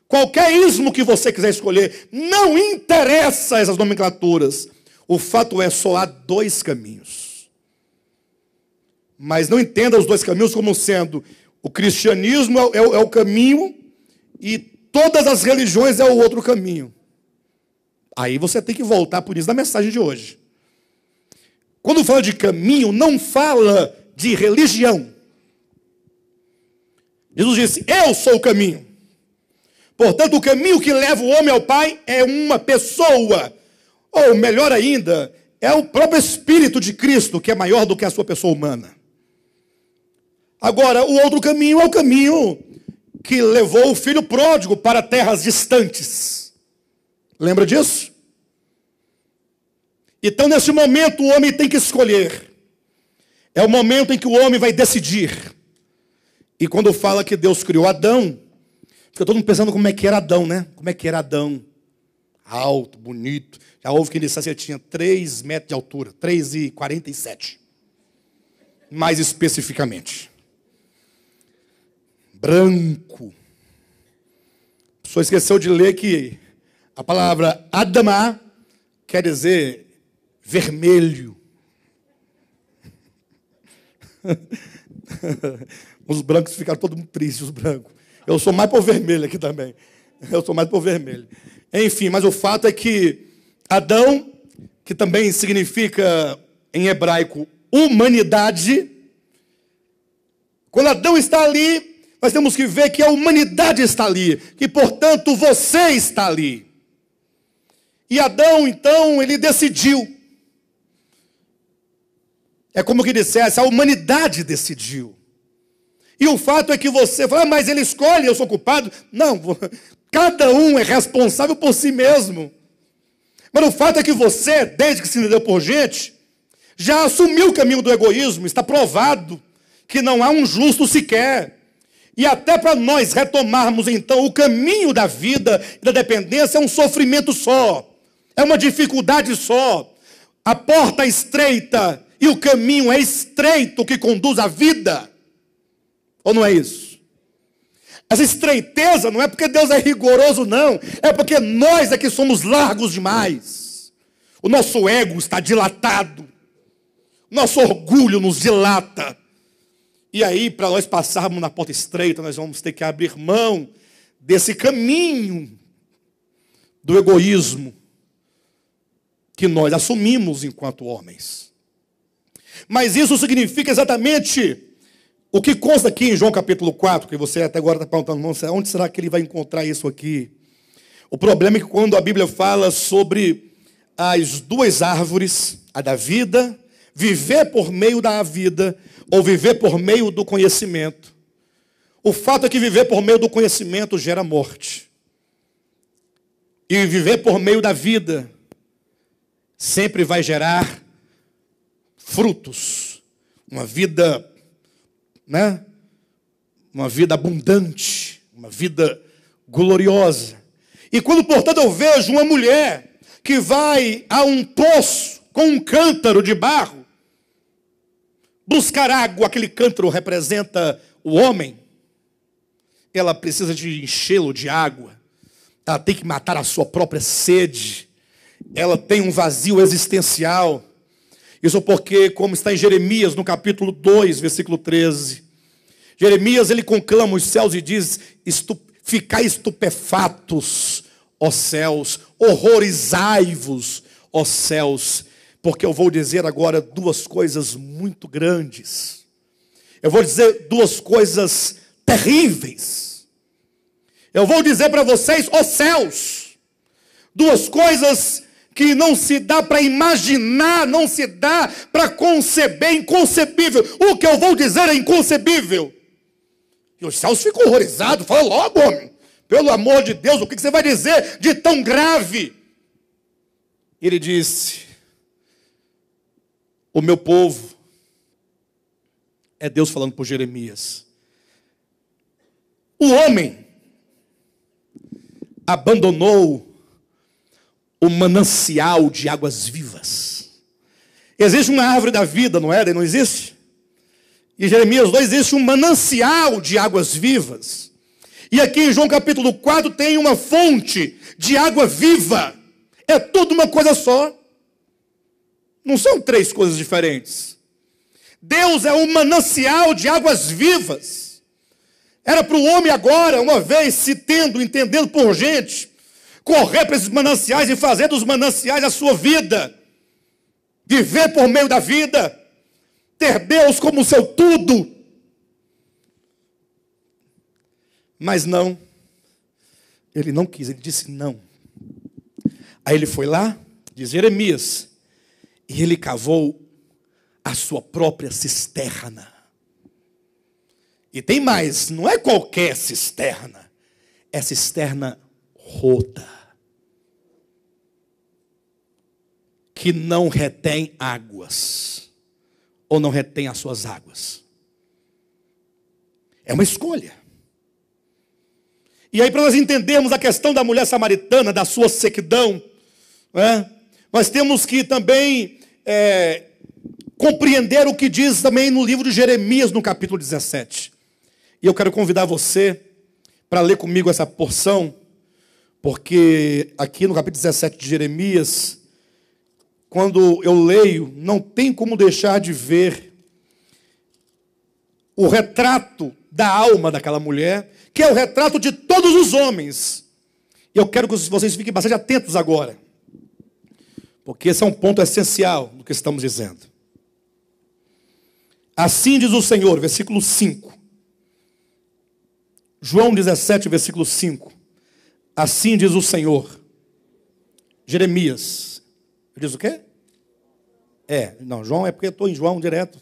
qualquer ismo que você quiser escolher, não interessa essas nomenclaturas. O fato é só há dois caminhos. Mas não entenda os dois caminhos como sendo o cristianismo é o caminho e todas as religiões é o outro caminho. Aí você tem que voltar por isso na mensagem de hoje. Quando fala de caminho, não fala de religião. Jesus disse, eu sou o caminho. Portanto, o caminho que leva o homem ao Pai é uma pessoa. Ou melhor ainda, é o próprio Espírito de Cristo, que é maior do que a sua pessoa humana. Agora, o outro caminho é o caminho que levou o filho pródigo para terras distantes. Lembra disso? Então, nesse momento, o homem tem que escolher. É o momento em que o homem vai decidir. E quando fala que Deus criou Adão, fica todo mundo pensando como é que era Adão, né? Como é que era Adão? Alto, bonito. Já houve quem dissesse que ele tinha 3 metros de altura, 3,47. Mais especificamente. Branco. A pessoa esqueceu de ler que a palavra Adamá quer dizer vermelho. Os brancos ficaram todos muito tristes, os brancos. Eu sou mais por vermelho aqui também. Eu sou mais por vermelho. Enfim, mas o fato é que Adão, que também significa em hebraico humanidade, quando Adão está ali, nós temos que ver que a humanidade está ali, que portanto você está ali. E Adão, então, ele decidiu. É como que dissesse, a humanidade decidiu. E o fato é que você fala, mas ele escolhe, eu sou culpado. Não, cada um é responsável por si mesmo. Mas o fato é que você, desde que se entendeu por gente, já assumiu o caminho do egoísmo. Está provado que não há um justo sequer. E até para nós retomarmos, então, o caminho da vida e da dependência é um sofrimento só. É uma dificuldade só. A porta é estreita e o caminho é estreito que conduz à vida. Ou não é isso? Essa estreiteza não é porque Deus é rigoroso, não. É porque nós é que somos largos demais. O nosso ego está dilatado. Nosso orgulho nos dilata. E aí, para nós passarmos na porta estreita, nós vamos ter que abrir mão desse caminho do egoísmo que nós assumimos enquanto homens. Mas isso significa exatamente o que consta aqui em João capítulo 4, que você até agora está perguntando, onde será que ele vai encontrar isso aqui? O problema é que quando a Bíblia fala sobre as duas árvores, a da vida, viver por meio da vida, ou viver por meio do conhecimento, o fato é que viver por meio do conhecimento gera morte. E viver por meio da vida sempre vai gerar frutos. Uma vida, uma vida abundante, uma vida gloriosa. E quando, portanto, eu vejo uma mulher que vai a um poço com um cântaro de barro buscar água, aquele cântaro representa o homem, ela precisa de enchê-lo de água, ela tem que matar a sua própria sede, ela tem um vazio existencial. Isso porque, como está em Jeremias, no capítulo 2, versículo 13, Jeremias, ele conclama os céus e diz, ficai estupefatos, ó céus, horrorizai-vos, ó céus, porque eu vou dizer agora duas coisas muito grandes. Eu vou dizer duas coisas terríveis. Eu vou dizer para vocês, ó céus, duas coisas que não se dá para imaginar, não se dá para conceber, inconcebível. O que eu vou dizer é inconcebível. E os céus ficam horrorizados, fala logo, homem, pelo amor de Deus, o que você vai dizer de tão grave? Ele disse, o meu povo, é Deus falando por Jeremias, o homem abandonou o manancial de águas vivas. Existe uma árvore da vida no Éden, não existe? Em Jeremias 2 existe um manancial de águas vivas. E aqui em João capítulo 4 tem uma fonte de água viva. É tudo uma coisa só. Não são três coisas diferentes. Deus é um manancial de águas vivas. Era para o homem agora, uma vez se tendo, entendendo por gente, correr para esses mananciais e fazer dos mananciais a sua vida. Viver por meio da vida. Ter Deus como seu tudo. Mas não. Ele não quis, ele disse não. Aí ele foi lá, diz Jeremias, e ele cavou a sua própria cisterna. E tem mais, não é qualquer cisterna, é cisterna rota, que não retém águas, ou não retém as suas águas. É uma escolha. E aí, para nós entendermos a questão da mulher samaritana, da sua sequidão, nós temos que também compreender o que diz também no livro de Jeremias, no capítulo 17. E eu quero convidar você para ler comigo essa porção, porque aqui no capítulo 17 de Jeremias, quando eu leio, não tem como deixar de ver o retrato da alma daquela mulher, que é o retrato de todos os homens. E eu quero que vocês fiquem bastante atentos agora, porque esse é um ponto essencial do que estamos dizendo. Assim diz o Senhor, versículo 5. João 17, versículo 5. Assim diz o Senhor. Jeremias. Diz o quê? Não, João é porque eu estou em João direto.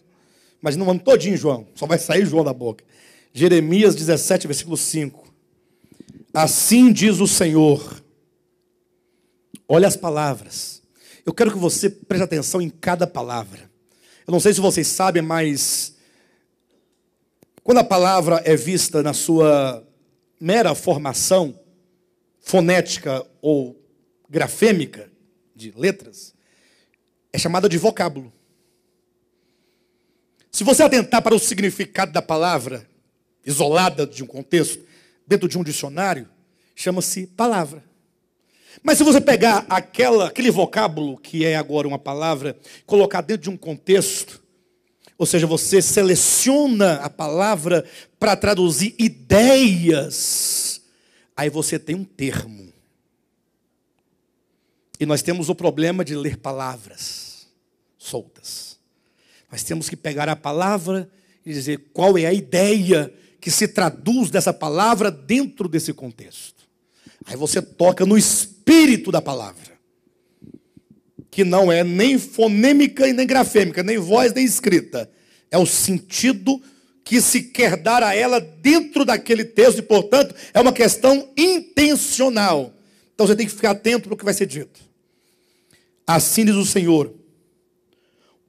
Mas não ando todinho em João. Só vai sair João da boca. Jeremias 17, versículo 5. Assim diz o Senhor. Olha as palavras. Eu quero que você preste atenção em cada palavra. Eu não sei se vocês sabem, mas quando a palavra é vista na sua mera formação fonética ou grafêmica de letras, é chamada de vocábulo. Se você atentar para o significado da palavra, isolada de um contexto, dentro de um dicionário, chama-se palavra. Mas se você pegar aquele vocábulo, que é agora uma palavra, colocar dentro de um contexto, ou seja, você seleciona a palavra para traduzir ideias, aí você tem um termo. E nós temos o problema de ler palavras soltas. Mas temos que pegar a palavra e dizer qual é a ideia que se traduz dessa palavra dentro desse contexto. Aí você toca no espírito da palavra, que não é nem fonêmica e nem grafêmica, nem voz nem escrita. É o sentido que se quer dar a ela dentro daquele texto, e, portanto, é uma questão intencional. Então você tem que ficar atento para o que vai ser dito. Assim diz o Senhor: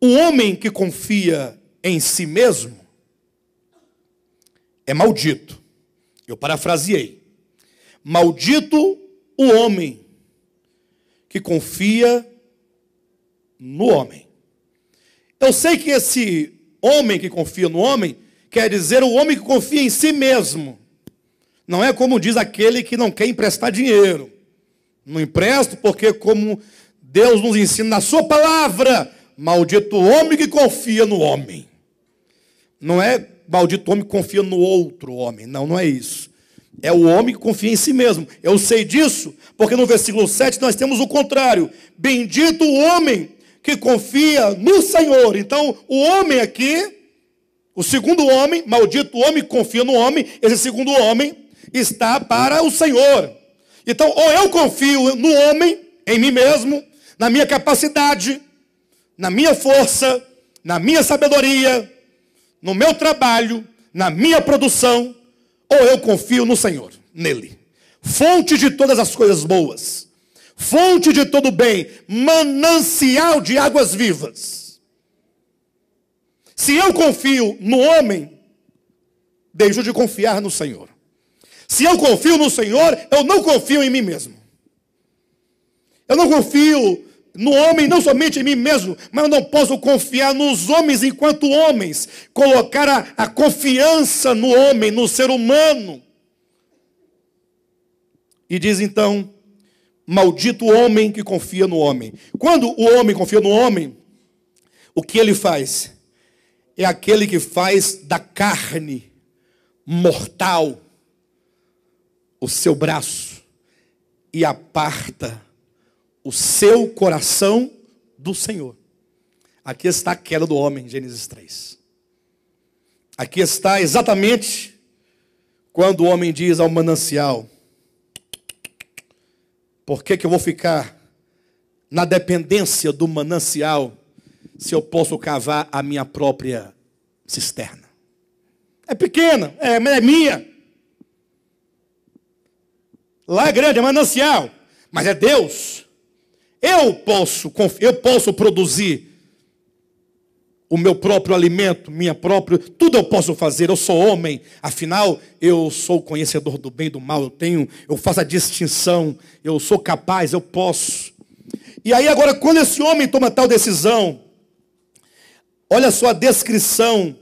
o homem que confia em si mesmo é maldito. Eu parafraseei. Maldito o homem que confia no homem. Eu sei que esse homem que confia no homem quer dizer o homem que confia em si mesmo. Não é como diz aquele que não quer emprestar dinheiro. Não empresto porque, como Deus nos ensina na sua palavra, maldito o homem que confia no homem. Não é maldito o homem que confia no outro homem. Não, não é isso. É o homem que confia em si mesmo. Eu sei disso porque no versículo 7 nós temos o contrário. Bendito o homem que confia no Senhor. Então, o homem aqui, o segundo homem, maldito o homem que confia no homem, esse segundo homem está para o Senhor. Então, ou eu confio no homem, em mim mesmo, na minha capacidade, na minha força, na minha sabedoria, no meu trabalho, na minha produção, ou eu confio no Senhor, nele. Fonte de todas as coisas boas, fonte de todo bem, manancial de águas vivas. Se eu confio no homem, deixo de confiar no Senhor. Se eu confio no Senhor, eu não confio em mim mesmo. Eu não confio no homem, não somente em mim mesmo, mas eu não posso confiar nos homens enquanto homens. Colocar a confiança no homem, no ser humano. E diz então: maldito o homem que confia no homem. Quando o homem confia no homem, o que ele faz? É aquele que faz da carne mortal o seu braço e aparta o seu coração do Senhor. Aqui está a queda do homem, Gênesis 3. Aqui está exatamente quando o homem diz ao manancial: por que eu vou ficar na dependência do manancial se eu posso cavar a minha própria cisterna? É pequena, mas é minha. Lá é grande, é manancial, mas é Deus. Eu posso produzir o meu próprio alimento, tudo eu posso fazer. Eu sou homem, afinal eu sou conhecedor do bem e do mal. Eu faço a distinção, eu sou capaz, eu posso. E aí agora, quando esse homem toma tal decisão, olha só a descrição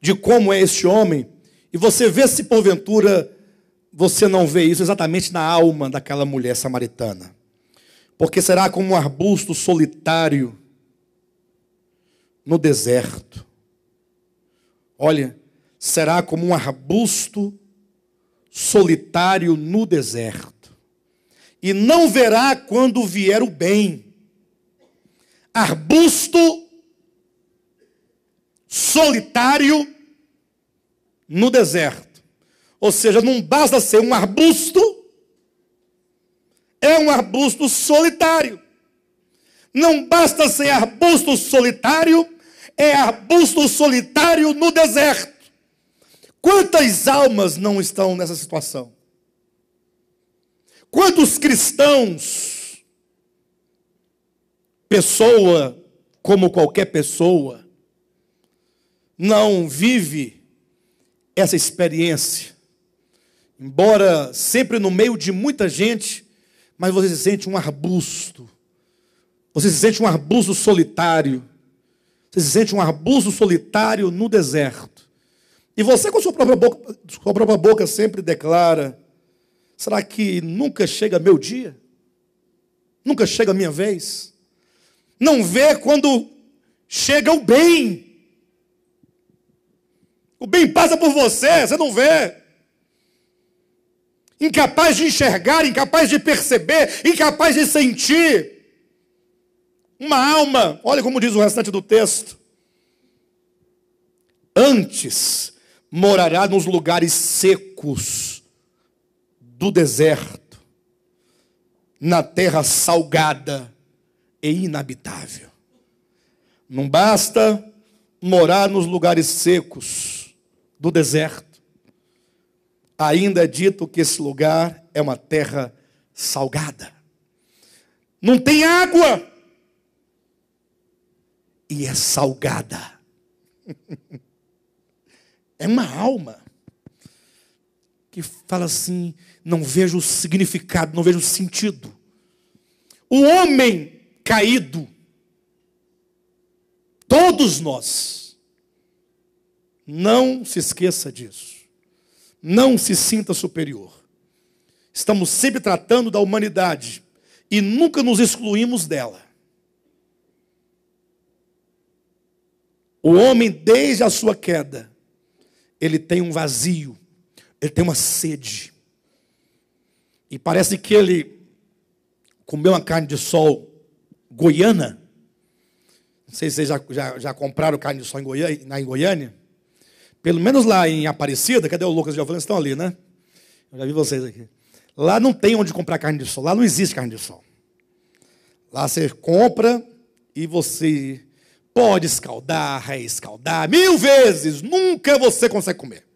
de como é este homem, e você vê se porventura você não vê isso exatamente na alma daquela mulher samaritana. Porque será como um arbusto solitário no deserto. Olha, será como um arbusto solitário no deserto. E não verá quando vier o bem. Arbusto solitário no deserto. Ou seja, não basta ser um arbusto, é um arbusto solitário. Não basta ser arbusto solitário, é arbusto solitário no deserto. Quantas almas não estão nessa situação? Quantos cristãos, pessoa como qualquer pessoa, não vive essa experiência? Embora sempre no meio de muita gente, mas você se sente um arbusto. Você se sente um arbusto solitário. Você se sente um arbusto solitário no deserto. E você com sua própria boca sempre declara: será que nunca chega meu dia? Nunca chega a minha vez? Não vê quando chega o bem. O bem passa por você, você não vê. Incapaz de enxergar, incapaz de perceber, incapaz de sentir. Uma alma, olha como diz o restante do texto, Antes morará nos lugares secos do deserto, na terra salgada e inabitável. Não basta morar nos lugares secos do deserto. Ainda é dito que esse lugar é uma terra salgada. Não tem água. E é salgada. É uma alma que fala assim, não vejo significado, não vejo sentido. O homem caído, todos nós, não se esqueça disso. Não se sinta superior. Estamos sempre tratando da humanidade e nunca nos excluímos dela. O homem, desde a sua queda, ele tem um vazio, ele tem uma sede. E parece que ele comeu uma carne de sol goiana. Não sei se vocês já compraram carne de sol em Goiânia. Pelo menos lá em Aparecida, cadê o Lucas e o Giovanni? Estão ali, né? Eu já vi vocês aqui. Lá não tem onde comprar carne de sol, lá não existe carne de sol. Lá você compra e você pode escaldar, reescaldar 1000 vezes, nunca você consegue comer.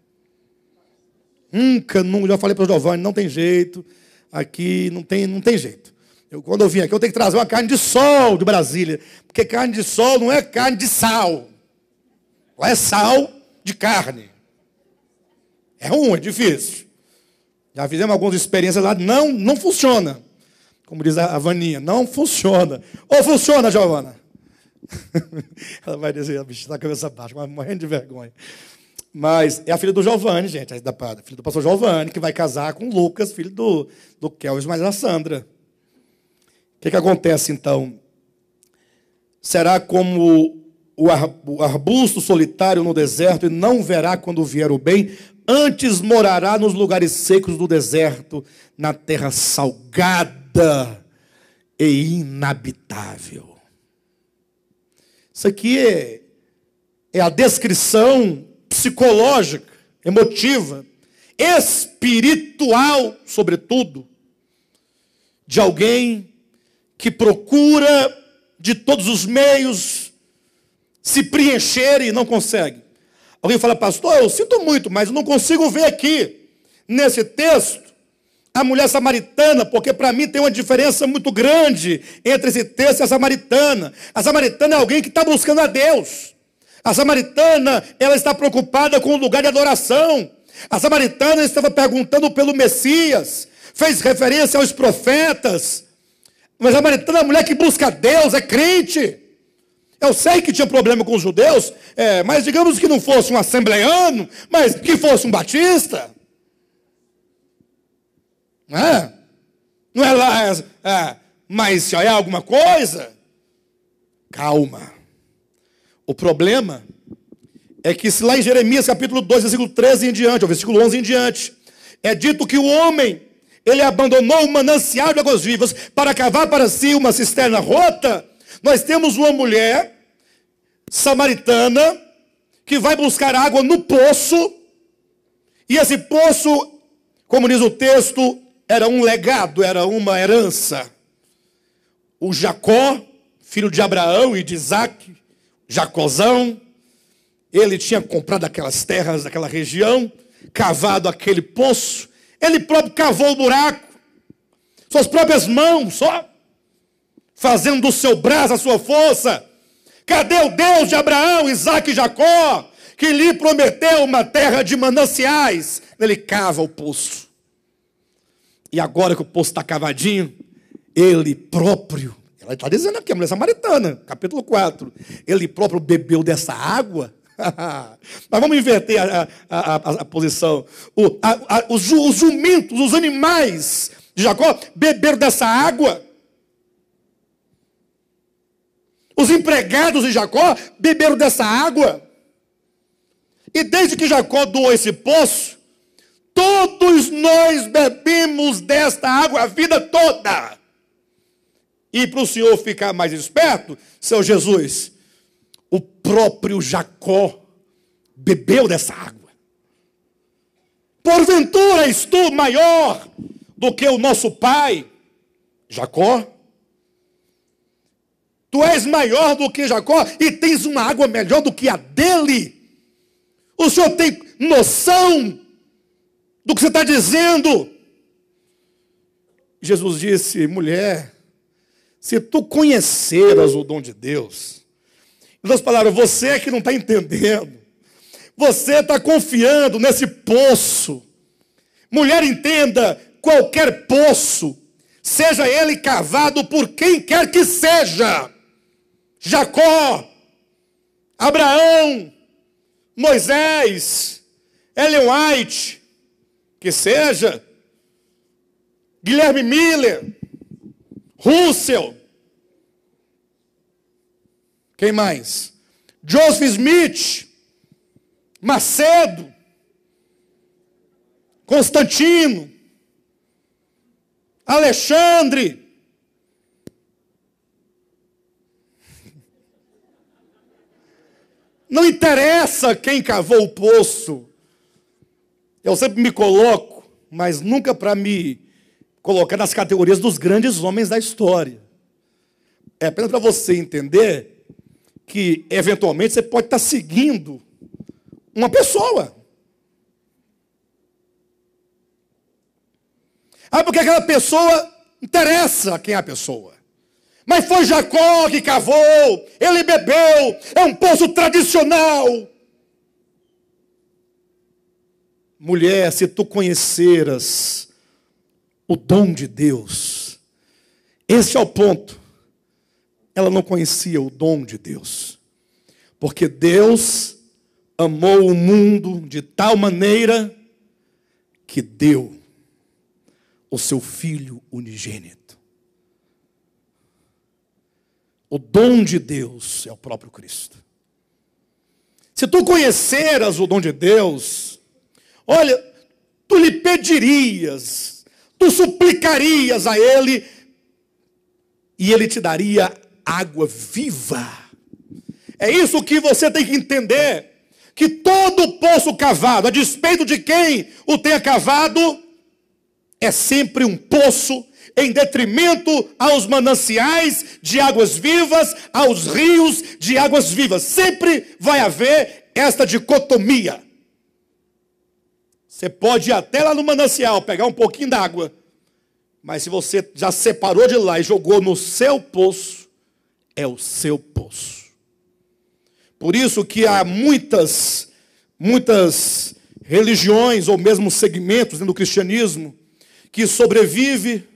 Nunca, já falei para o Giovanni, não tem jeito, aqui não tem jeito. Quando eu vim aqui, eu tenho que trazer uma carne de sol de Brasília, porque carne de sol não é carne de sal. Lá é sal de carne. É ruim, é difícil. Já fizemos algumas experiências lá, não funciona. Como diz a Vaninha, não funciona. Ou funciona, Giovana? Ela vai dizer, a bicha está com a cabeça baixa, morrendo de vergonha. Mas é a filha do Giovanni, gente, a filha do pastor Giovanni, que vai casar com o Lucas, filho do Kelvis, mais a Sandra. O que acontece, então? Será como o arbusto solitário no deserto e não verá quando vier o bem, antes morará nos lugares secos do deserto, na terra salgada e inabitável. Isso aqui é a descrição psicológica, emotiva, espiritual, sobretudo, de alguém que procura de todos os meios se preencher e não consegue. Alguém fala, pastor, eu sinto muito, mas eu não consigo ver aqui, nesse texto, a mulher samaritana, porque para mim tem uma diferença muito grande entre esse texto e a samaritana. A samaritana é alguém que está buscando a Deus. A samaritana, ela está preocupada com o lugar de adoração. A samaritana estava perguntando pelo Messias, fez referência aos profetas. Mas a samaritana é uma mulher que busca a Deus, é crente. Eu sei que tinha problema com os judeus, mas digamos que não fosse um assembleiano, mas que fosse um batista. Não é lá, mas se é alguma coisa, calma. O problema é que se lá em Jeremias capítulo 2, versículo 13 em diante, ou versículo 11 em diante, é dito que o homem, ele abandonou o manancial de águas vivas para cavar para si uma cisterna rota. Nós temos uma mulher samaritana que vai buscar água no poço, e esse poço, como diz o texto, era um legado, era uma herança. O Jacó, filho de Abraão e de Isaac, Jacozão, ele tinha comprado aquelas terras daquela região, cavado aquele poço, ele próprio cavou o buraco, suas próprias mãos, só, fazendo do seu braço a sua força. Cadê o Deus de Abraão, Isaac e Jacó, que lhe prometeu uma terra de mananciais? Ele cava o poço. E agora que o poço está cavadinho, ele próprio, ela está dizendo aqui, a mulher samaritana, capítulo 4, ele próprio bebeu dessa água. Mas vamos inverter a posição. Os jumentos, os animais de Jacó beberam dessa água. Os empregados de Jacó beberam dessa água. E desde que Jacó doou esse poço, todos nós bebemos desta água a vida toda. E para o senhor ficar mais esperto, seu Jesus, o próprio Jacó bebeu dessa água. Porventura és tu maior do que o nosso pai, Jacó? Tu és maior do que Jacó e tens uma água melhor do que a dele. O senhor tem noção do que você está dizendo? Jesus disse: mulher, se tu conheceras o dom de Deus, em outras palavras, você que não está entendendo, você está confiando nesse poço. Mulher, entenda, qualquer poço, seja ele cavado por quem quer que seja, Jacó, Abraão, Moisés, Ellen White, que seja, Guilherme Miller, Russell, quem mais? Joseph Smith, Macedo, Constantino, Alexandre, não interessa quem cavou o poço. Eu sempre me coloco, mas nunca para me colocar nas categorias dos grandes homens da história. É apenas para você entender que, eventualmente, você pode estar seguindo uma pessoa. Porque aquela pessoa interessa quem é a pessoa. Mas foi Jacó que cavou, ele bebeu, é um poço tradicional. Mulher, se tu conheceras o dom de Deus, esse é o ponto. Ela não conhecia o dom de Deus, porque Deus amou o mundo de tal maneira que deu o seu Filho unigênito. O dom de Deus é o próprio Cristo. Se tu conheceras o dom de Deus, olha, tu lhe pedirias, tu suplicarias a Ele, e Ele te daria água viva. É isso que você tem que entender, que todo poço cavado, a despeito de quem o tenha cavado, é sempre um poço em detrimento aos mananciais de águas vivas, aos rios de águas vivas. Sempre vai haver esta dicotomia. Você pode ir até lá no manancial, pegar um pouquinho d'água, mas se você já separou de lá e jogou no seu poço, é o seu poço. Por isso que há muitas religiões, ou mesmo segmentos dentro do cristianismo, que sobrevive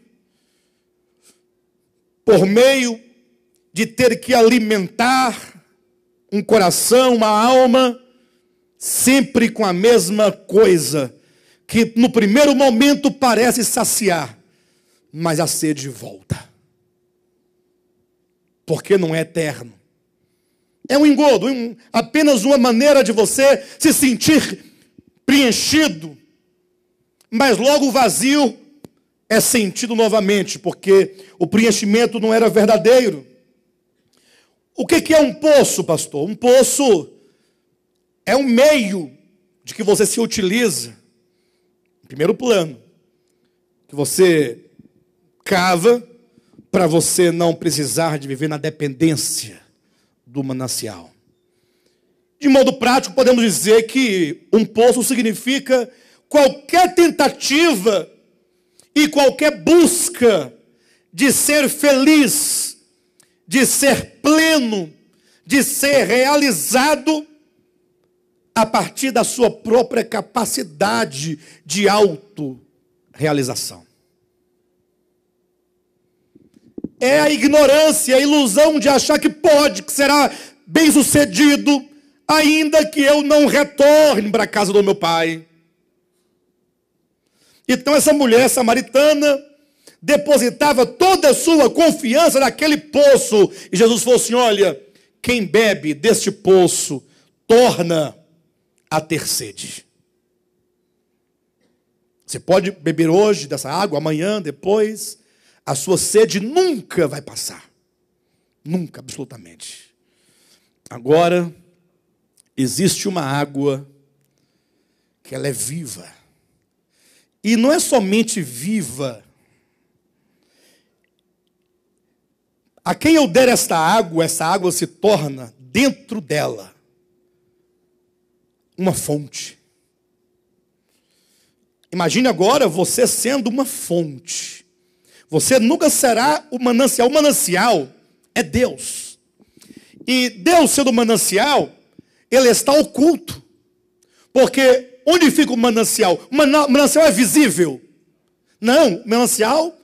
por meio de ter que alimentar um coração, uma alma, sempre com a mesma coisa, que no primeiro momento parece saciar, mas a sede volta. Porque não é eterno. É um engodo, apenas uma maneira de você se sentir preenchido, mas logo o vazio é sentido novamente, porque o preenchimento não era verdadeiro. O que é um poço, pastor? Um poço é um meio de que você se utiliza, em primeiro plano, que você cava para você não precisar de viver na dependência do manancial. De modo prático, podemos dizer que um poço significa qualquer tentativa e qualquer busca de ser feliz, de ser pleno, de ser realizado a partir da sua própria capacidade de autorrealização. É a ignorância, a ilusão de achar que pode, que será bem-sucedido, ainda que eu não retorne para a casa do meu pai. Então essa mulher samaritana depositava toda a sua confiança naquele poço. E Jesus falou assim: olha, quem bebe deste poço torna a ter sede. Você pode beber hoje dessa água, amanhã, depois, a sua sede nunca vai passar. Nunca, absolutamente. Agora, existe uma água que ela é viva. E não é somente viva. A quem eu der essa água se torna, dentro dela, uma fonte. Imagine agora você sendo uma fonte. Você nunca será o manancial. O manancial é Deus. E Deus sendo o manancial, ele está oculto. Porque onde fica o manancial? O manancial é visível? Não, o manancial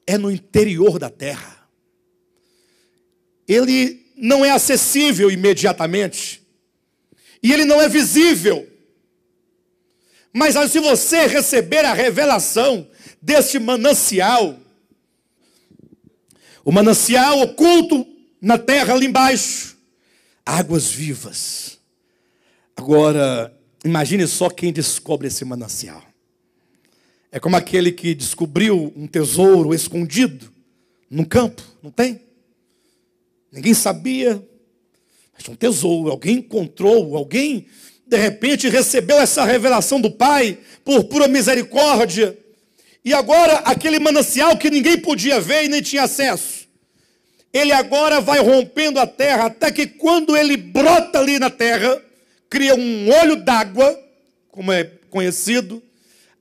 é no interior da terra. Ele não é acessível imediatamente. E ele não é visível. Mas se você receber a revelação deste manancial, o manancial oculto na terra ali embaixo, águas vivas. Agora, imagine só quem descobre esse manancial. É como aquele que descobriu um tesouro escondido num campo, não tem? Ninguém sabia, mas tinha um tesouro, alguém encontrou, alguém de repente recebeu essa revelação do Pai por pura misericórdia. E agora aquele manancial que ninguém podia ver e nem tinha acesso, ele agora vai rompendo a terra, até que quando ele brota ali na terra, cria um olho d'água, como é conhecido.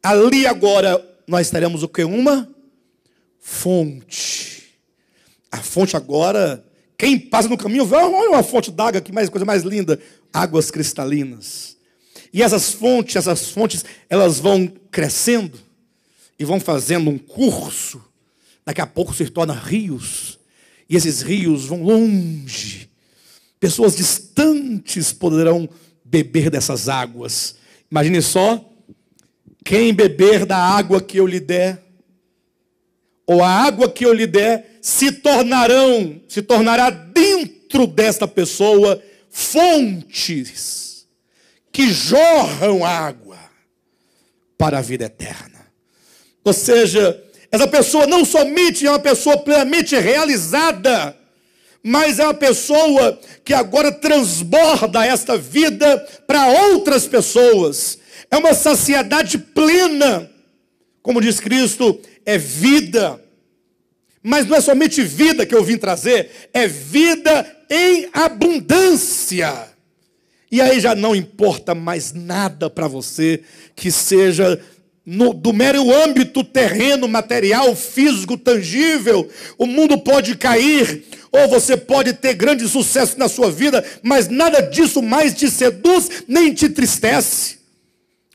Ali agora nós teremos o quê? Uma fonte. A fonte agora, quem passa no caminho vê, olha uma fonte d'água, que coisa mais linda, águas cristalinas. E essas fontes, elas vão crescendo e vão fazendo um curso. Daqui a pouco se tornam rios. E esses rios vão longe. Pessoas distantes poderão beber dessas águas. Imagine só, quem beber da água que eu lhe der, ou a água que eu lhe der, se tornará dentro desta pessoa fontes que jorram água para a vida eterna. Ou seja, essa pessoa não somente é uma pessoa plenamente realizada, mas é uma pessoa que agora transborda esta vida para outras pessoas. É uma saciedade plena. Como diz Cristo, é vida. Mas não é somente vida que eu vim trazer, é vida em abundância. E aí já não importa mais nada para você que seja do mero âmbito terreno, material, físico, tangível. O mundo pode cair, ou você pode ter grande sucesso na sua vida, mas nada disso mais te seduz, nem te entristece.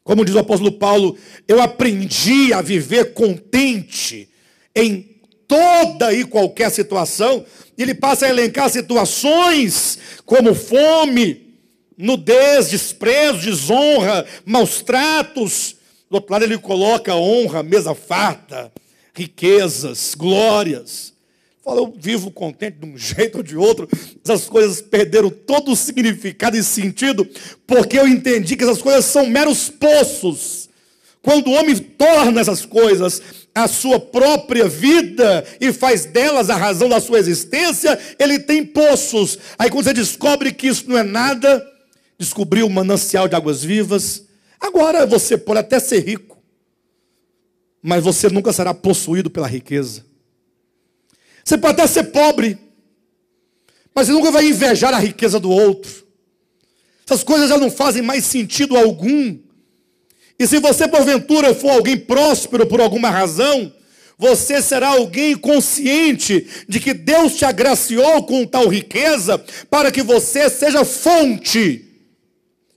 Como diz o apóstolo Paulo, eu aprendi a viver contente em toda e qualquer situação. Ele passa a elencar situações como fome, nudez, desprezo, desonra, maus tratos. Do outro lado ele coloca honra, mesa farta, riquezas, glórias. Fala, eu vivo contente de um jeito ou de outro. Essas coisas perderam todo o significado e sentido, porque eu entendi que essas coisas são meros poços. Quando o homem torna essas coisas a sua própria vida e faz delas a razão da sua existência, ele tem poços. Aí quando você descobre que isso não é nada, descobriu o manancial de águas vivas. Agora você pode até ser rico, mas você nunca será possuído pela riqueza. Você pode até ser pobre, mas você nunca vai invejar a riqueza do outro. Essas coisas já não fazem mais sentido algum. E se você porventura for alguém próspero por alguma razão, você será alguém consciente de que Deus te agraciou com tal riqueza para que você seja fonte.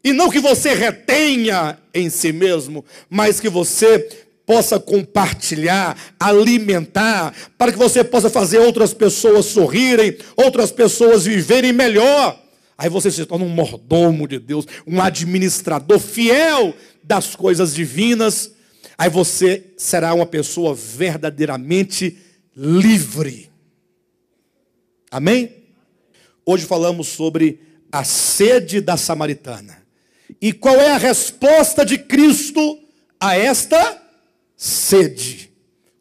E não que você retenha em si mesmo, mas que você possa compartilhar, alimentar, para que você possa fazer outras pessoas sorrirem, outras pessoas viverem melhor. Aí você se torna um mordomo de Deus, um administrador fiel das coisas divinas. Aí você será uma pessoa verdadeiramente livre. Amém? Hoje falamos sobre a sede da samaritana. E qual é a resposta de Cristo a esta sede?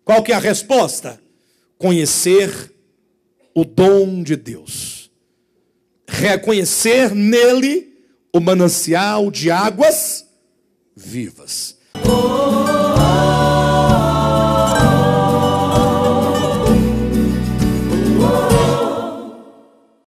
Qual que é a resposta? Conhecer o dom de Deus. Reconhecer nele o manancial de águas vivas.